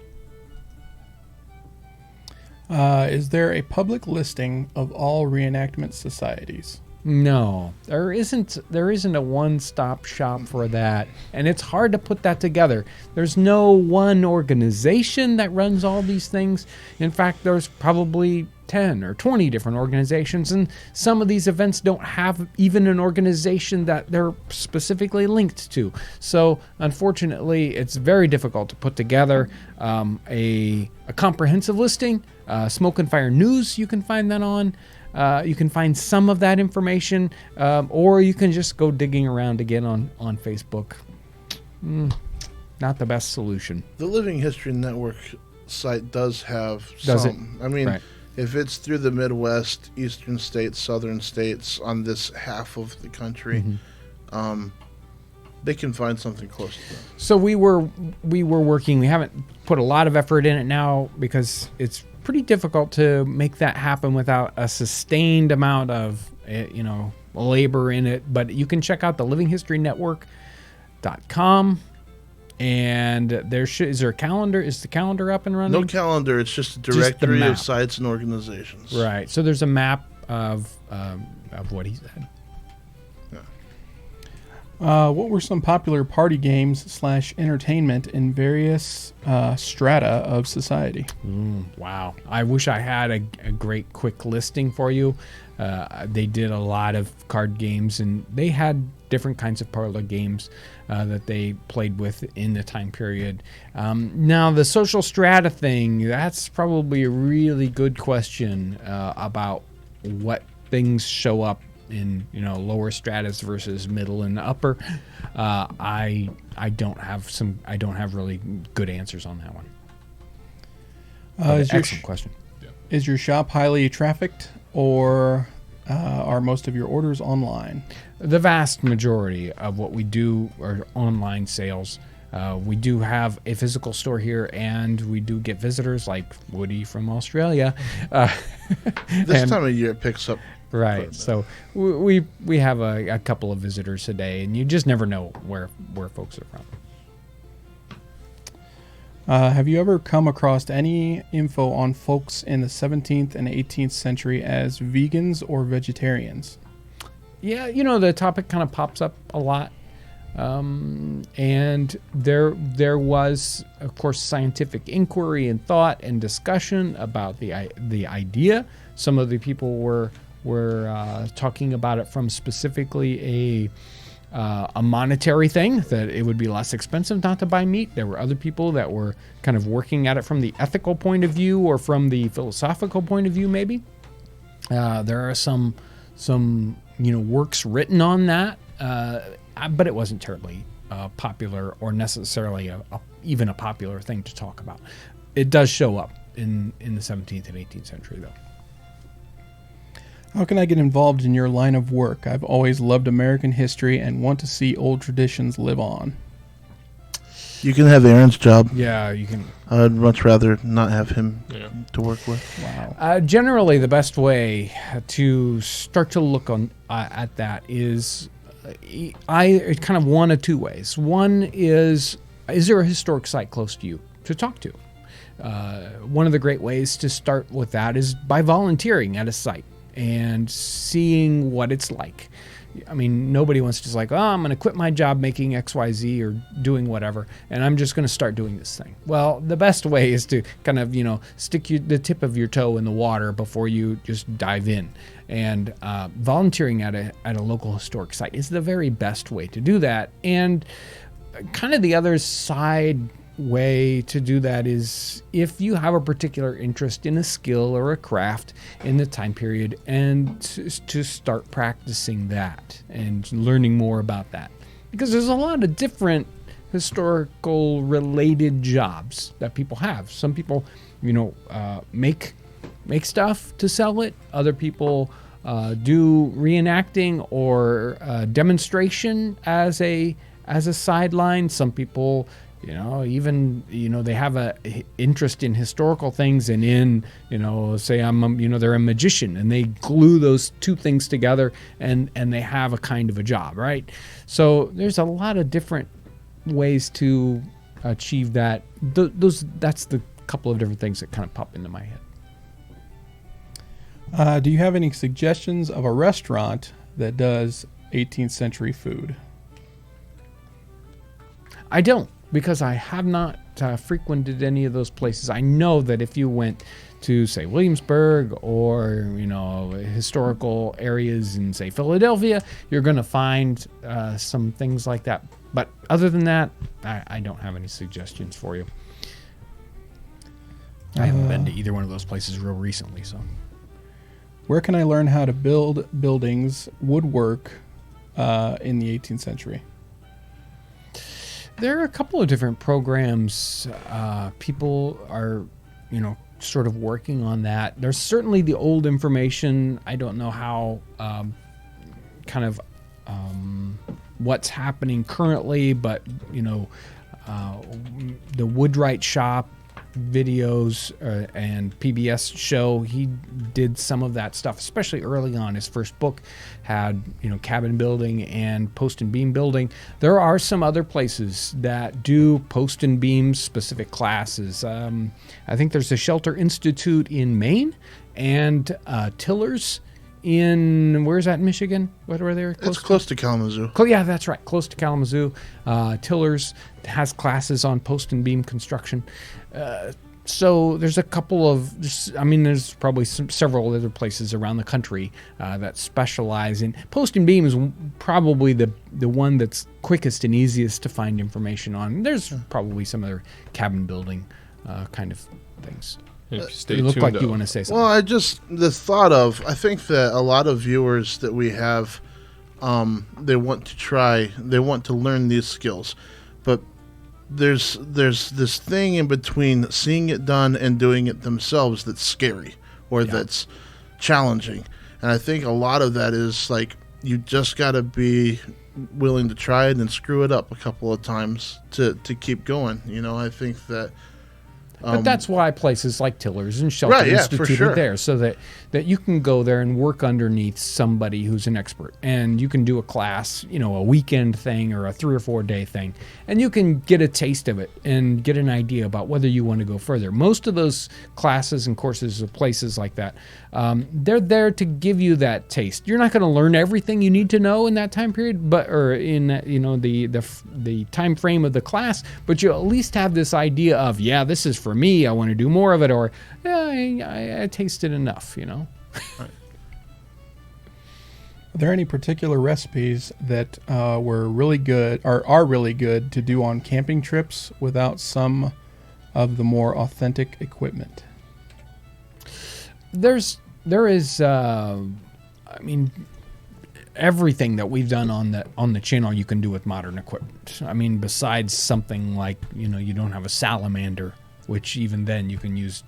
Speaker 4: Is there a public listing of all reenactment societies?
Speaker 1: No, there isn't a one-stop shop for that, and it's hard to put that together. There's no one organization that runs all these things. In fact, there's probably 10 or 20 different organizations, and some of these events don't have even an organization that they're specifically linked to. So unfortunately, it's very difficult to put together a comprehensive listing. Smoke and Fire News, you can find that on. You can find some of that information, or you can just go digging around again on Facebook. Not the best solution.
Speaker 3: The Living History Network site does have
Speaker 1: Does
Speaker 3: some. I mean,
Speaker 1: Right.
Speaker 3: if it's through the Midwest, Eastern states, Southern states, on this half of the country, they can find something close to that.
Speaker 1: So we were working. We haven't put a lot of effort in it now because it's pretty difficult to make that happen without a sustained amount of labor in it. But you can check out the livinghistorynetwork.com, and is there a calendar? Is the calendar up and running?
Speaker 3: No calendar. It's just a directory of sites and organizations.
Speaker 1: Right. So there's a map of what he said.
Speaker 4: What were some popular party games / entertainment in various strata of society?
Speaker 1: Wow. I wish I had a great quick listing for you. They did a lot of card games, and they had different kinds of parlor games that they played with in the time period. Now, the social strata thing, that's probably a really good question about what things show up in lower stratus versus middle and upper. I don't have really good answers on that one. Excellent question.
Speaker 4: Is your shop highly trafficked, or are most of your orders online?
Speaker 1: The vast majority of what we do are online sales. We do have a physical store here, and we do get visitors like Woody from Australia.
Speaker 3: This time of year it picks up.
Speaker 1: Right. So we have a couple of visitors today, and you just never know where folks are from.
Speaker 4: Have you ever come across any info on folks in the 17th and 18th century as vegans or vegetarians?
Speaker 1: Yeah, the topic kind of pops up a lot. And there was, of course, scientific inquiry and thought and discussion about the idea. Some of the people were talking about it from specifically a monetary thing, that it would be less expensive not to buy meat. There were other people that were kind of working at it from the ethical point of view or from the philosophical point of view, maybe. There are some works written on that, but it wasn't terribly popular or necessarily even a popular thing to talk about. It does show up in the 17th and 18th century, though.
Speaker 4: How can I get involved in your line of work? I've always loved American history and want to see old traditions live on.
Speaker 3: You can have Aaron's job.
Speaker 1: Yeah, you can.
Speaker 3: I'd much rather not have him to work with.
Speaker 4: Wow.
Speaker 1: Generally, the best way to start to look at that is kind of one of two ways. One is there a historic site close to you to talk to? One of the great ways to start with that is by volunteering at a site and seeing what it's like. I mean, nobody wants to just like, I'm going to quit my job making XYZ or doing whatever, and I'm just going to start doing this thing. Well, the best way is to kind of, stick the tip of your toe in the water before you just dive in. And volunteering at a local historic site is the very best way to do that. And kind of the other side way to do that is if you have a particular interest in a skill or a craft in the time period, and to start practicing that and learning more about that, because there's a lot of different historical related jobs that people have. Some people make stuff to sell it. Other people do reenacting or demonstration as a sideline. Some people they have a interest in historical things and in, say they're a magician and they glue those two things together and they have a kind of a job, right? So there's a lot of different ways to achieve that. That's the couple of different things that kind of pop into my head.
Speaker 4: Do you have any suggestions of a restaurant that does 18th century food?
Speaker 1: I don't, because I have not frequented any of those places. I know that if you went to, say, Williamsburg or, historical areas in, say, Philadelphia, you're going to find some things like that. But other than that, I don't have any suggestions for you. I haven't been to either one of those places real recently, so.
Speaker 4: Where can I learn how to build buildings, woodwork in the 18th century?
Speaker 1: There are a couple of different programs. People are, sort of working on that. There's certainly the old information. I don't know how what's happening currently, but the Woodwright Shop videos and PBS show, he did some of that stuff, especially early on. His first book had cabin building and post and beam building. There are some other places that do post and beam specific classes. I think there's the Shelter Institute in Maine and Tillers in, where's that in Michigan? What were they?
Speaker 3: It's close to Kalamazoo.
Speaker 1: Yeah, that's right. Close to Kalamazoo. Tillers has classes on post and beam construction. So there's a couple of, there's probably several other places around the country that specialize in post and beam. Is probably the one that's quickest and easiest to find information on. There's probably some other cabin building kind of things.
Speaker 2: Stay
Speaker 1: You look
Speaker 2: tuned,
Speaker 1: like
Speaker 2: though.
Speaker 1: you want to say something.
Speaker 3: Well, I think that a lot of viewers that we have, they want to learn these skills, but there's this thing in between seeing it done and doing it themselves that's scary or that's challenging. And I think a lot of that is like, you just got to be willing to try it and screw it up a couple of times to keep going. I think that.
Speaker 1: But that's why places like Tillers and Shelter Institute are there, so that you can go there and work underneath somebody who's an expert, and you can do a class, a weekend thing or a 3 or 4 day thing, and you can get a taste of it and get an idea about whether you want to go further. Most of those classes and courses of places like that, they're there to give you that taste. You're not going to learn everything you need to know in that time period, or in the time frame of the class, but you at least have this idea of, this is for me, I want to do more of it, or I tasted enough,
Speaker 4: Are there any particular recipes that were really good or are really good to do on camping trips without some of the more authentic equipment?
Speaker 1: There is everything that we've done on the channel you can do with modern equipment. Besides something like you don't have a salamander, which even then you can use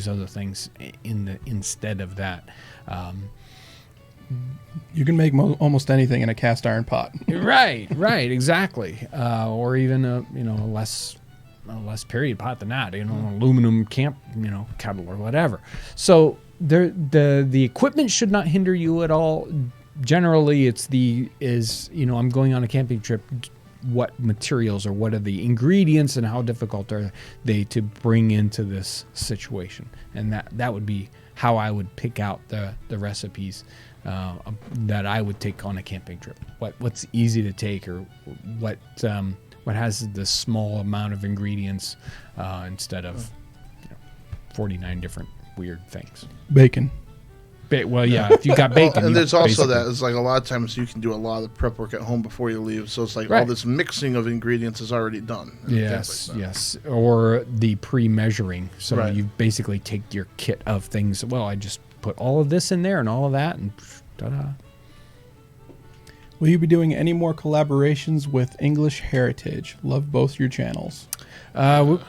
Speaker 1: other things instead of that.
Speaker 4: You can make almost anything in a cast iron pot.
Speaker 1: Right, exactly. Or even a less period pot than that. An aluminum camp kettle or whatever. So the equipment should not hinder you at all. Generally, I'm going on a camping trip. What materials or what are the ingredients and how difficult are they to bring into this situation? And that would be how I would pick out the recipes that I would take on a camping trip. What's easy to take, or what has the small amount of ingredients instead of 49 different weird things.
Speaker 4: Bacon.
Speaker 1: If you got bacon.
Speaker 3: And there's also that. It's like a lot of times you can do a lot of prep work at home before you leave. So it's like all this mixing of ingredients is already done.
Speaker 1: Yes. Or the pre-measuring. So you basically take your kit of things. Well, I just put all of this in there and all of that, and ta-da.
Speaker 4: Will you be doing any more collaborations with English Heritage? Love both your channels.
Speaker 2: I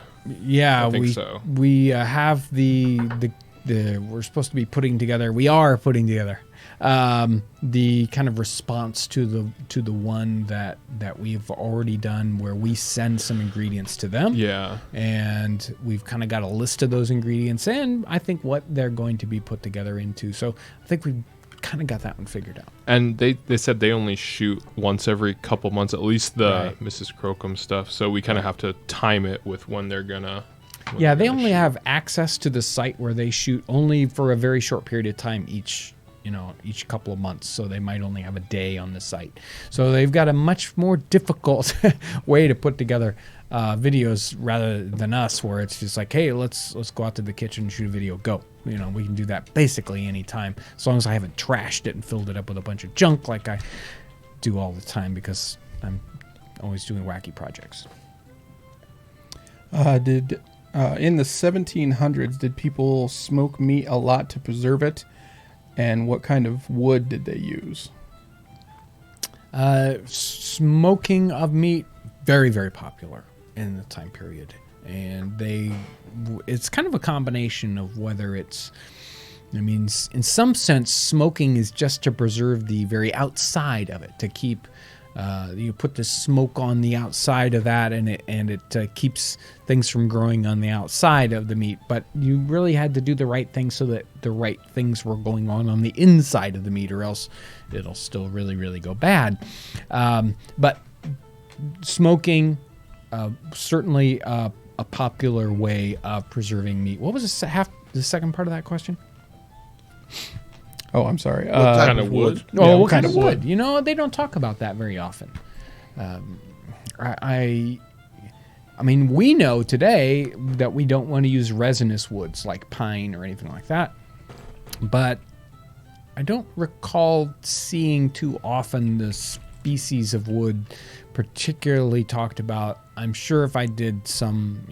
Speaker 2: think so.
Speaker 1: We have we're supposed to be putting together. We are putting together the kind of response to the one that we've already done, where we send some ingredients to them.
Speaker 2: Yeah.
Speaker 1: And we've kind of got a list of those ingredients, and I think what they're going to be put together into. So I think we've kind of got that one figured out.
Speaker 2: And they said they only shoot once every couple months, at least the Mrs. Crocombe stuff. So we kind of have to time it with when they're gonna.
Speaker 1: They only have access to the site where they shoot only for a very short period of time each couple of months. So they might only have a day on the site. So they've got a much more difficult way to put together videos rather than us, where it's just like, hey, let's go out to the kitchen and shoot a video. Go. We can do that basically anytime, as long as I haven't trashed it and filled it up with a bunch of junk like I do all the time, because I'm always doing wacky projects.
Speaker 4: In the 1700s, did people smoke meat a lot to preserve it? And what kind of wood did they use?
Speaker 1: Smoking of meat, very, very popular in the time period. And it's kind of a combination of whether it's I mean, in some sense, smoking is just to preserve the very outside of it, to keep. You put the smoke on the outside of that, and it keeps things from growing on the outside of the meat. But you really had to do the right thing so that the right things were going on the inside of the meat, or else it'll still really, really go bad. But smoking, certainly a popular way of preserving meat. What was the second part of that question?
Speaker 4: Oh, I'm sorry.
Speaker 3: What type
Speaker 2: kind
Speaker 3: of
Speaker 2: of
Speaker 3: wood?
Speaker 2: wood?
Speaker 1: Oh,
Speaker 4: Yeah,
Speaker 1: what kind of wood? You know, they don't talk about that very often. I mean, we know today that we don't want to use resinous woods like pine or anything like that. But I don't recall seeing too often the species of wood particularly talked about. I'm sure if I did some,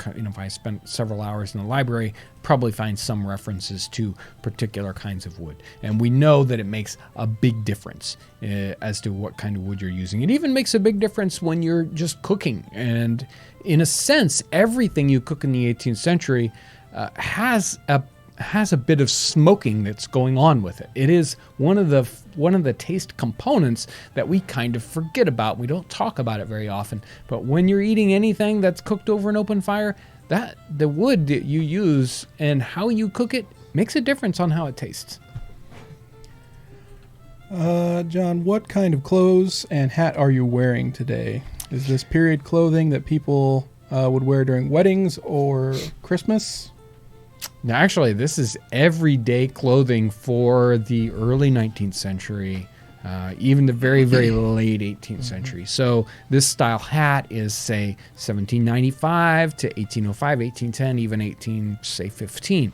Speaker 1: if I spent several hours in the library, probably find some references to particular kinds of wood. And we know that it makes a big difference as to what kind of wood you're using. It even makes a big difference when you're just cooking. And in a sense, everything you cook in the 18th century has a bit of smoking that's going on with it. It is one of the taste components that we kind of forget about. We don't talk about it very often. But when you're eating anything that's cooked over an open fire, that the wood that you use and how you cook it makes a difference on how it tastes.
Speaker 4: John, what kind of clothes and hat are you wearing today? Is this period clothing that people would wear during weddings or Christmas?
Speaker 1: Now, actually, this is everyday clothing for the early 19th century, even the very, very late 18th century. So this style hat is, say, 1795 to 1805, 1810, even 1815.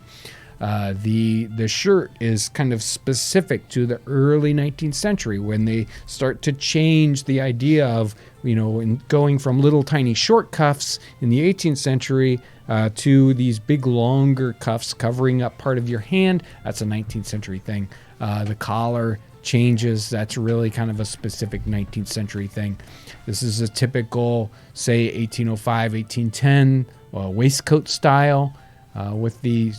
Speaker 1: The shirt is kind of specific to the early 19th century when they start to change the idea of, in going from little tiny short cuffs in the 18th century to these big longer cuffs covering up part of your hand. That's a 19th century thing. The collar changes. That's really kind of a specific 19th century thing. This is a typical, say, 1805, 1810 waistcoat style. With the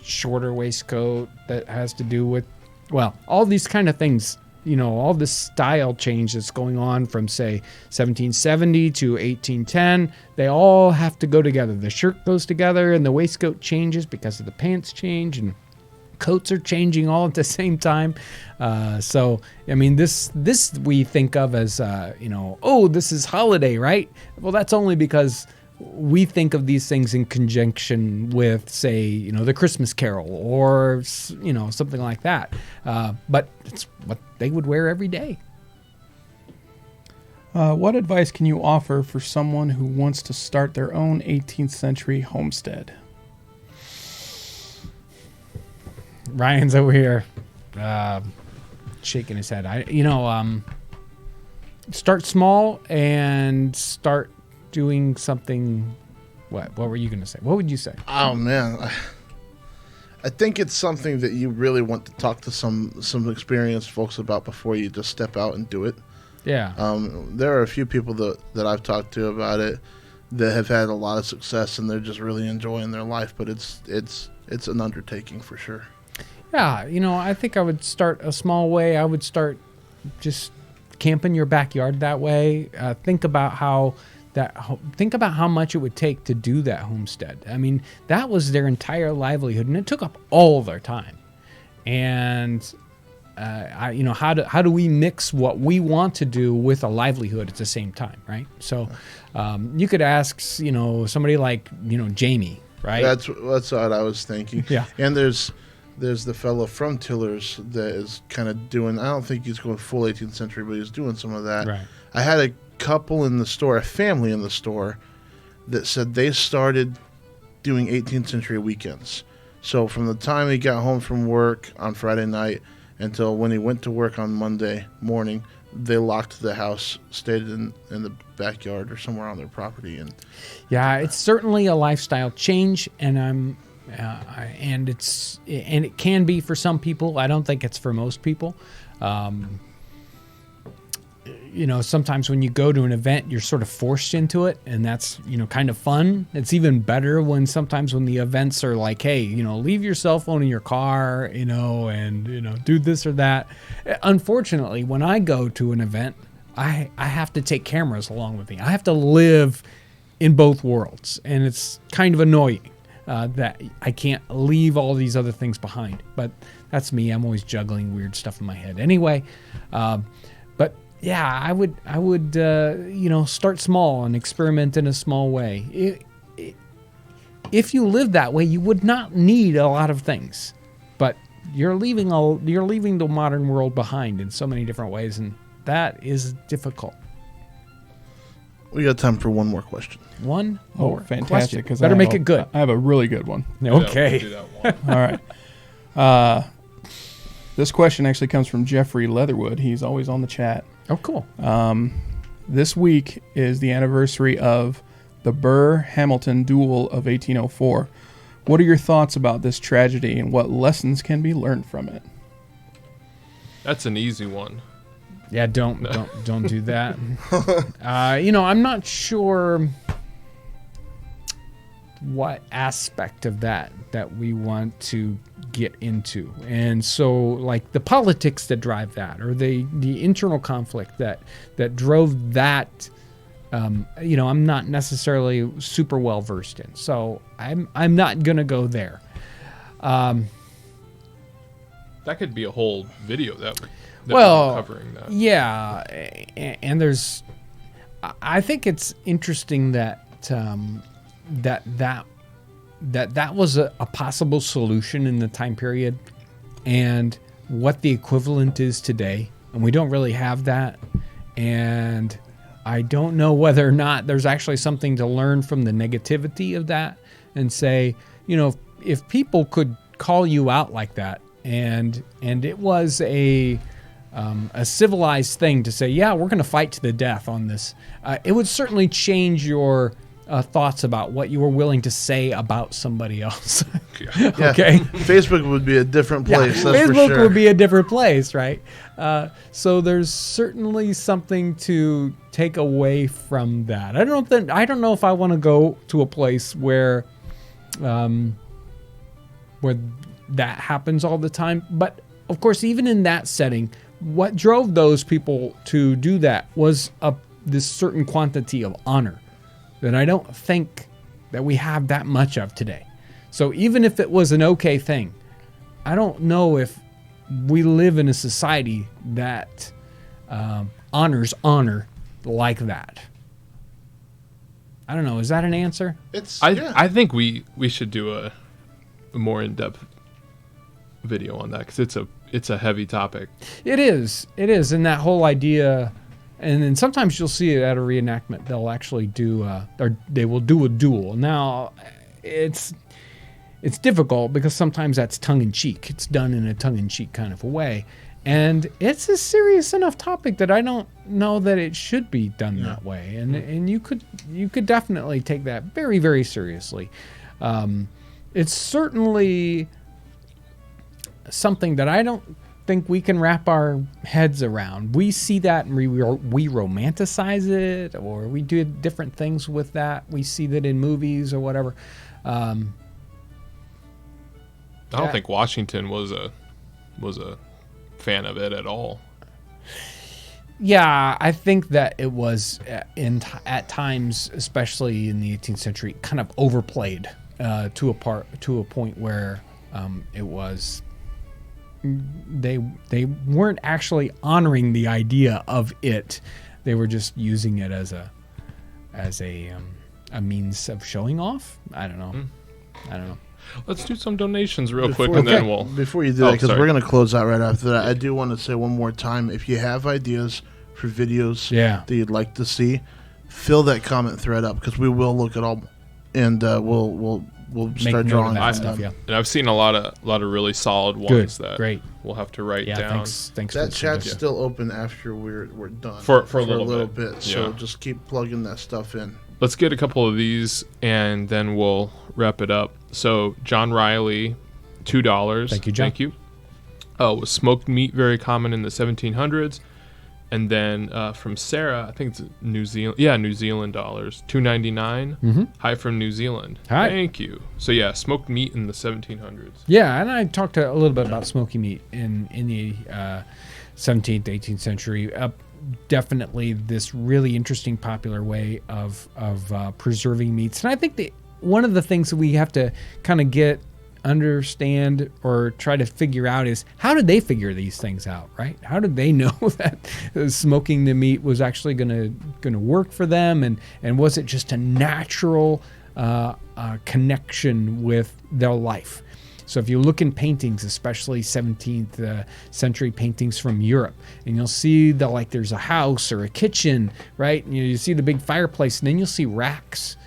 Speaker 1: shorter waistcoat that has to do with, all these kind of things, all this style change that's going on from, say, 1770 to 1810, they all have to go together. The shirt goes together and the waistcoat changes because of the pants change, and coats are changing all at the same time. So, I mean, this we think of as, this is holiday, right? Well, that's only because we think of these things in conjunction with, say, the Christmas Carol or, something like that. But it's what they would wear every day.
Speaker 4: What advice can you offer for someone who wants to start their own 18th century homestead?
Speaker 1: Ryan's over here shaking his head. Start small and start doing something. What were you going to say? What would you say?
Speaker 3: Oh man, I think it's something that you really want to talk to some experienced folks about before you just step out and do it.
Speaker 1: Yeah.
Speaker 3: There are a few people that I've talked to about it that have had a lot of success, and they're just really enjoying their life. But it's an undertaking for sure.
Speaker 1: Yeah, I think I would start a small way. I would start just camping your backyard that way. Think about how much it would take to do that homestead. I mean, that was their entire livelihood, and it took up all their time. And how do we mix what we want to do with a livelihood at the same time, right? So, you could ask, somebody like, Jamie, right?
Speaker 3: That's what I was thinking.
Speaker 1: Yeah.
Speaker 3: And there's the fellow from Tillers that is kind of doing. I don't think he's going full 18th century, but he's doing some of that.
Speaker 1: Right.
Speaker 3: I had a couple in the store, a family in the store, that said they started doing 18th century weekends. So from the time he got home from work on Friday night until when he went to work on Monday morning, they locked the house, stayed in the backyard or somewhere on their property. And
Speaker 1: yeah, it's certainly a lifestyle change, and and it can be for some people. I don't think it's for most people. sometimes when you go to an event, you're sort of forced into it, and that's, kind of fun. It's even better sometimes when the events are like, hey, leave your cell phone in your car, and, do this or that. Unfortunately, when I go to an event, I have to take cameras along with me. I have to live in both worlds, and it's kind of annoying that I can't leave all these other things behind. But that's me. I'm always juggling weird stuff in my head. Anyway, but yeah, I would start small and experiment in a small way. If you live that way, you would not need a lot of things, but you're leaving the modern world behind in so many different ways, and that is difficult.
Speaker 3: We got time for one more question.
Speaker 1: One
Speaker 4: Oh,
Speaker 1: more
Speaker 4: fantastic!
Speaker 1: question. Better make it good.
Speaker 4: I have a really good one.
Speaker 1: Okay.
Speaker 2: Do that one.
Speaker 4: All right. This question actually comes from Jeffrey Leatherwood. He's always on the chat.
Speaker 1: Oh, cool.
Speaker 4: This week is the anniversary of the Burr-Hamilton duel of 1804. What are your thoughts about this tragedy, and what lessons can be learned from it?
Speaker 2: That's an easy one.
Speaker 1: Yeah, don't do that. I'm not sure what aspect of that we want to get into, and so like the politics that drive that, or the internal conflict that drove that. I'm not necessarily super well versed in, so I'm not gonna go there.
Speaker 2: That could be a whole video that
Speaker 1: Well,
Speaker 2: covering that.
Speaker 1: Yeah, and I think it's interesting that that was a possible solution in the time period, and what the equivalent is today, and we don't really have that, and I don't know whether or not there's actually something to learn from the negativity of that, and say, if people could call you out like that, and it was a civilized thing to say, yeah, we're going to fight to the death on this. It would certainly change your thoughts about what you were willing to say about somebody else.
Speaker 3: Yeah.
Speaker 1: Okay.
Speaker 3: Facebook would be a different place. That's
Speaker 1: Facebook
Speaker 3: for sure.
Speaker 1: would be a different place, right? So there's certainly something to take away from that. I don't know if I want to go to a place where that happens all the time. But of course, even in that setting, what drove those people to do that was this certain quantity of honor that I don't think that we have that much of today. So even if it was an okay thing, I don't know if we live in a society that honors honor like that. I don't know. Is that an answer?
Speaker 2: I think we should do a more in-depth video on that, because it's a heavy topic.
Speaker 1: It is, and that whole idea. And then sometimes you'll see it at a reenactment. They'll actually do, or they will do a duel. Now, it's difficult because sometimes that's tongue-in-cheek. It's done in a tongue-in-cheek kind of a way. And it's a serious enough topic that I don't know that it should be done that way. And you could definitely take that very, very seriously. It's certainly something that I don't think we can wrap our heads around. We see that and we romanticize it, or we do different things with that. We see that in movies or whatever.
Speaker 2: I don't think Washington was a fan of it at all.
Speaker 1: Yeah, I think that it was at times, especially in the 18th century, kind of overplayed to a point where it was. They weren't actually honoring the idea of it. They were just using it as a means of showing off. I don't know.
Speaker 2: Let's do some donations real quick, and then we'll.
Speaker 3: Before you do that, because we're going to close out right after that, I do want to say one more time: if you have ideas for videos that you'd like to see, fill that comment thread up, because we will look at all, and we'll start drawing
Speaker 1: that stuff. Yeah.
Speaker 2: And I've seen a lot of really solid ones that
Speaker 1: great.
Speaker 2: We'll have to write down.
Speaker 1: Thanks.
Speaker 3: That chat's still open after we're done
Speaker 2: for a little
Speaker 3: bit. So just keep plugging that stuff in.
Speaker 2: Let's get a couple of these, and then we'll wrap it up. So John Riley, $2.
Speaker 1: Thank you, John.
Speaker 2: Thank you. Was smoked meat very common in the 1700s? And then from Sarah, I think it's New Zealand. Yeah, New Zealand dollars, $2.99.
Speaker 1: Mm-hmm.
Speaker 2: Hi from New Zealand.
Speaker 1: Hi.
Speaker 2: Thank you. So yeah, smoked meat in the 1700s.
Speaker 1: Yeah, and I talked a little bit about smoky meat in the 17th, 18th century. Definitely this really interesting, popular way of preserving meats. And I think that one of the things that we have to kind of understand or try to figure out is, how did they figure these things out, right? How did they know that smoking the meat was actually going to work for them, and was it just a natural connection with their life? So if you look in paintings, especially 17th century paintings from Europe, and you'll see there's a house or a kitchen, right? And you see the big fireplace, and then you'll see racks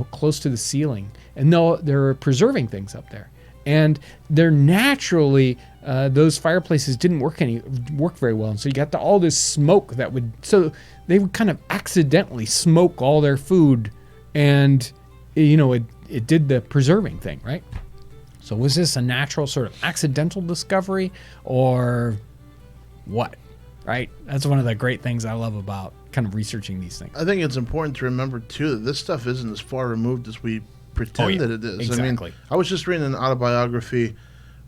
Speaker 1: close to the ceiling, and they're preserving things up there. And they're naturally, those fireplaces didn't work very well. And so you got all this smoke so they would kind of accidentally smoke all their food, and, it did the preserving thing, right? So was this a natural sort of accidental discovery, or what, right? That's one of the great things I love about kind of researching these things.
Speaker 3: I think it's important to remember, too, that this stuff isn't as far removed as we pretend that it is.
Speaker 1: Exactly.
Speaker 3: I mean, I was just reading an autobiography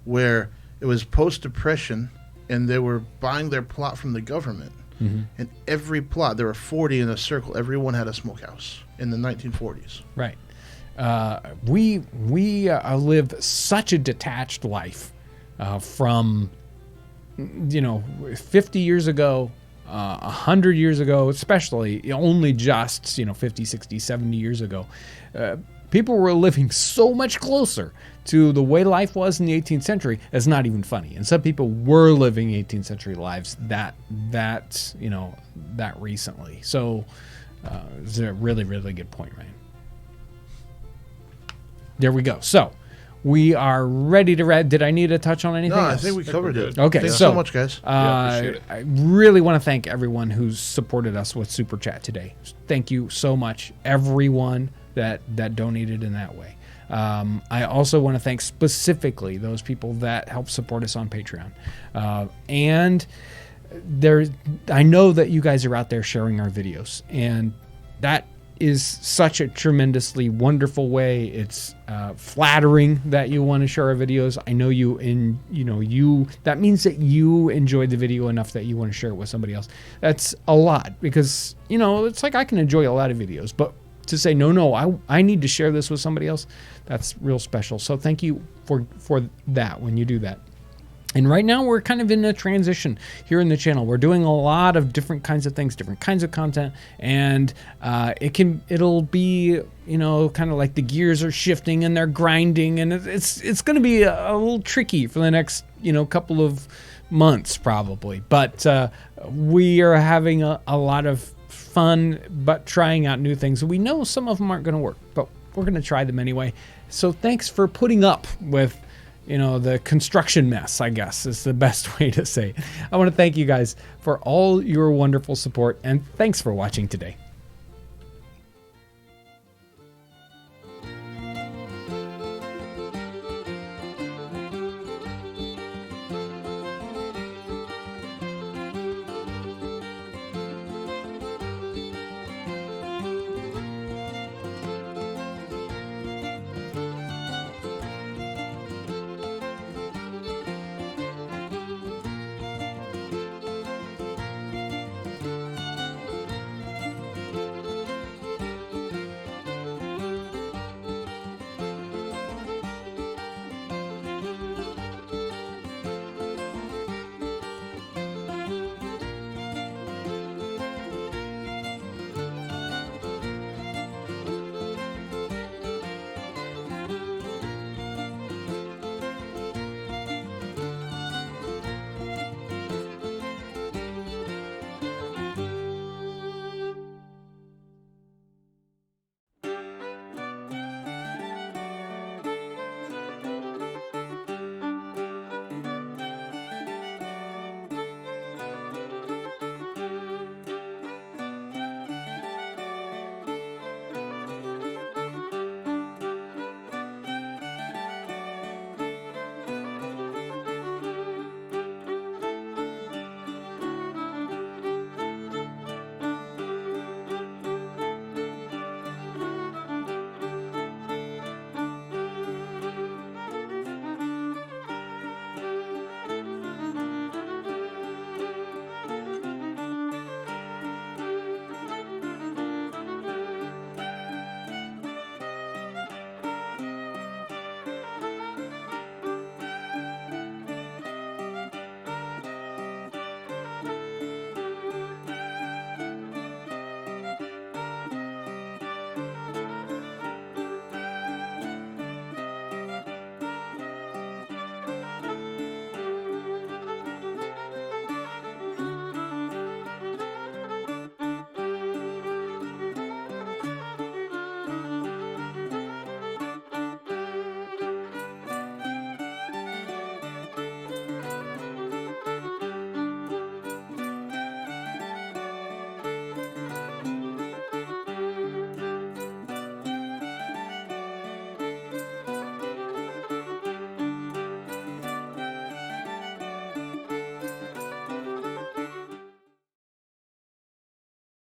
Speaker 3: where it was post-Depression, and they were buying their plot from the government. Mm-hmm. And every plot, there were 40 in a circle, everyone had a smokehouse in the 1940s.
Speaker 1: Right. We live such a detached life from, 50 years ago, 100 years ago, especially only just, 50, 60, 70 years ago. People were living so much closer to the way life was in the 18th century. It's not even funny. And some people were living 18th century lives that recently. So it's a really, really good point, Ryan. There we go. So we are ready to read. Did I need to touch on anything
Speaker 3: No,
Speaker 1: else?
Speaker 3: I think we covered it.
Speaker 1: Okay,
Speaker 3: Thanks
Speaker 1: so
Speaker 3: so much, guys.
Speaker 2: Appreciate it.
Speaker 1: I really want to thank everyone who's supported us with Super Chat today. Thank you so much, everyone that donated in that way. I also want to thank specifically those people that help support us on Patreon. And I know that you guys are out there sharing our videos, and that is such a tremendously wonderful way. It's flattering that you want to share our videos. I know that means that you enjoyed the video enough that you want to share it with somebody else. That's a lot, because it's like I can enjoy a lot of videos, but to say no, I need to share this with somebody else, that's real special. So thank you for that when you do that. And right now we're kind of in a transition here in the channel. We're doing a lot of different kinds of things, different kinds of content, and it'll be kind of like the gears are shifting and they're grinding, and it's going to be a little tricky for the next couple of months probably. But we are having a lot of fun, but trying out new things. We know some of them aren't going to work, but we're going to try them anyway. So thanks for putting up with the construction mess, I guess, is the best way to say it. I want to thank you guys for all your wonderful support, and thanks for watching today.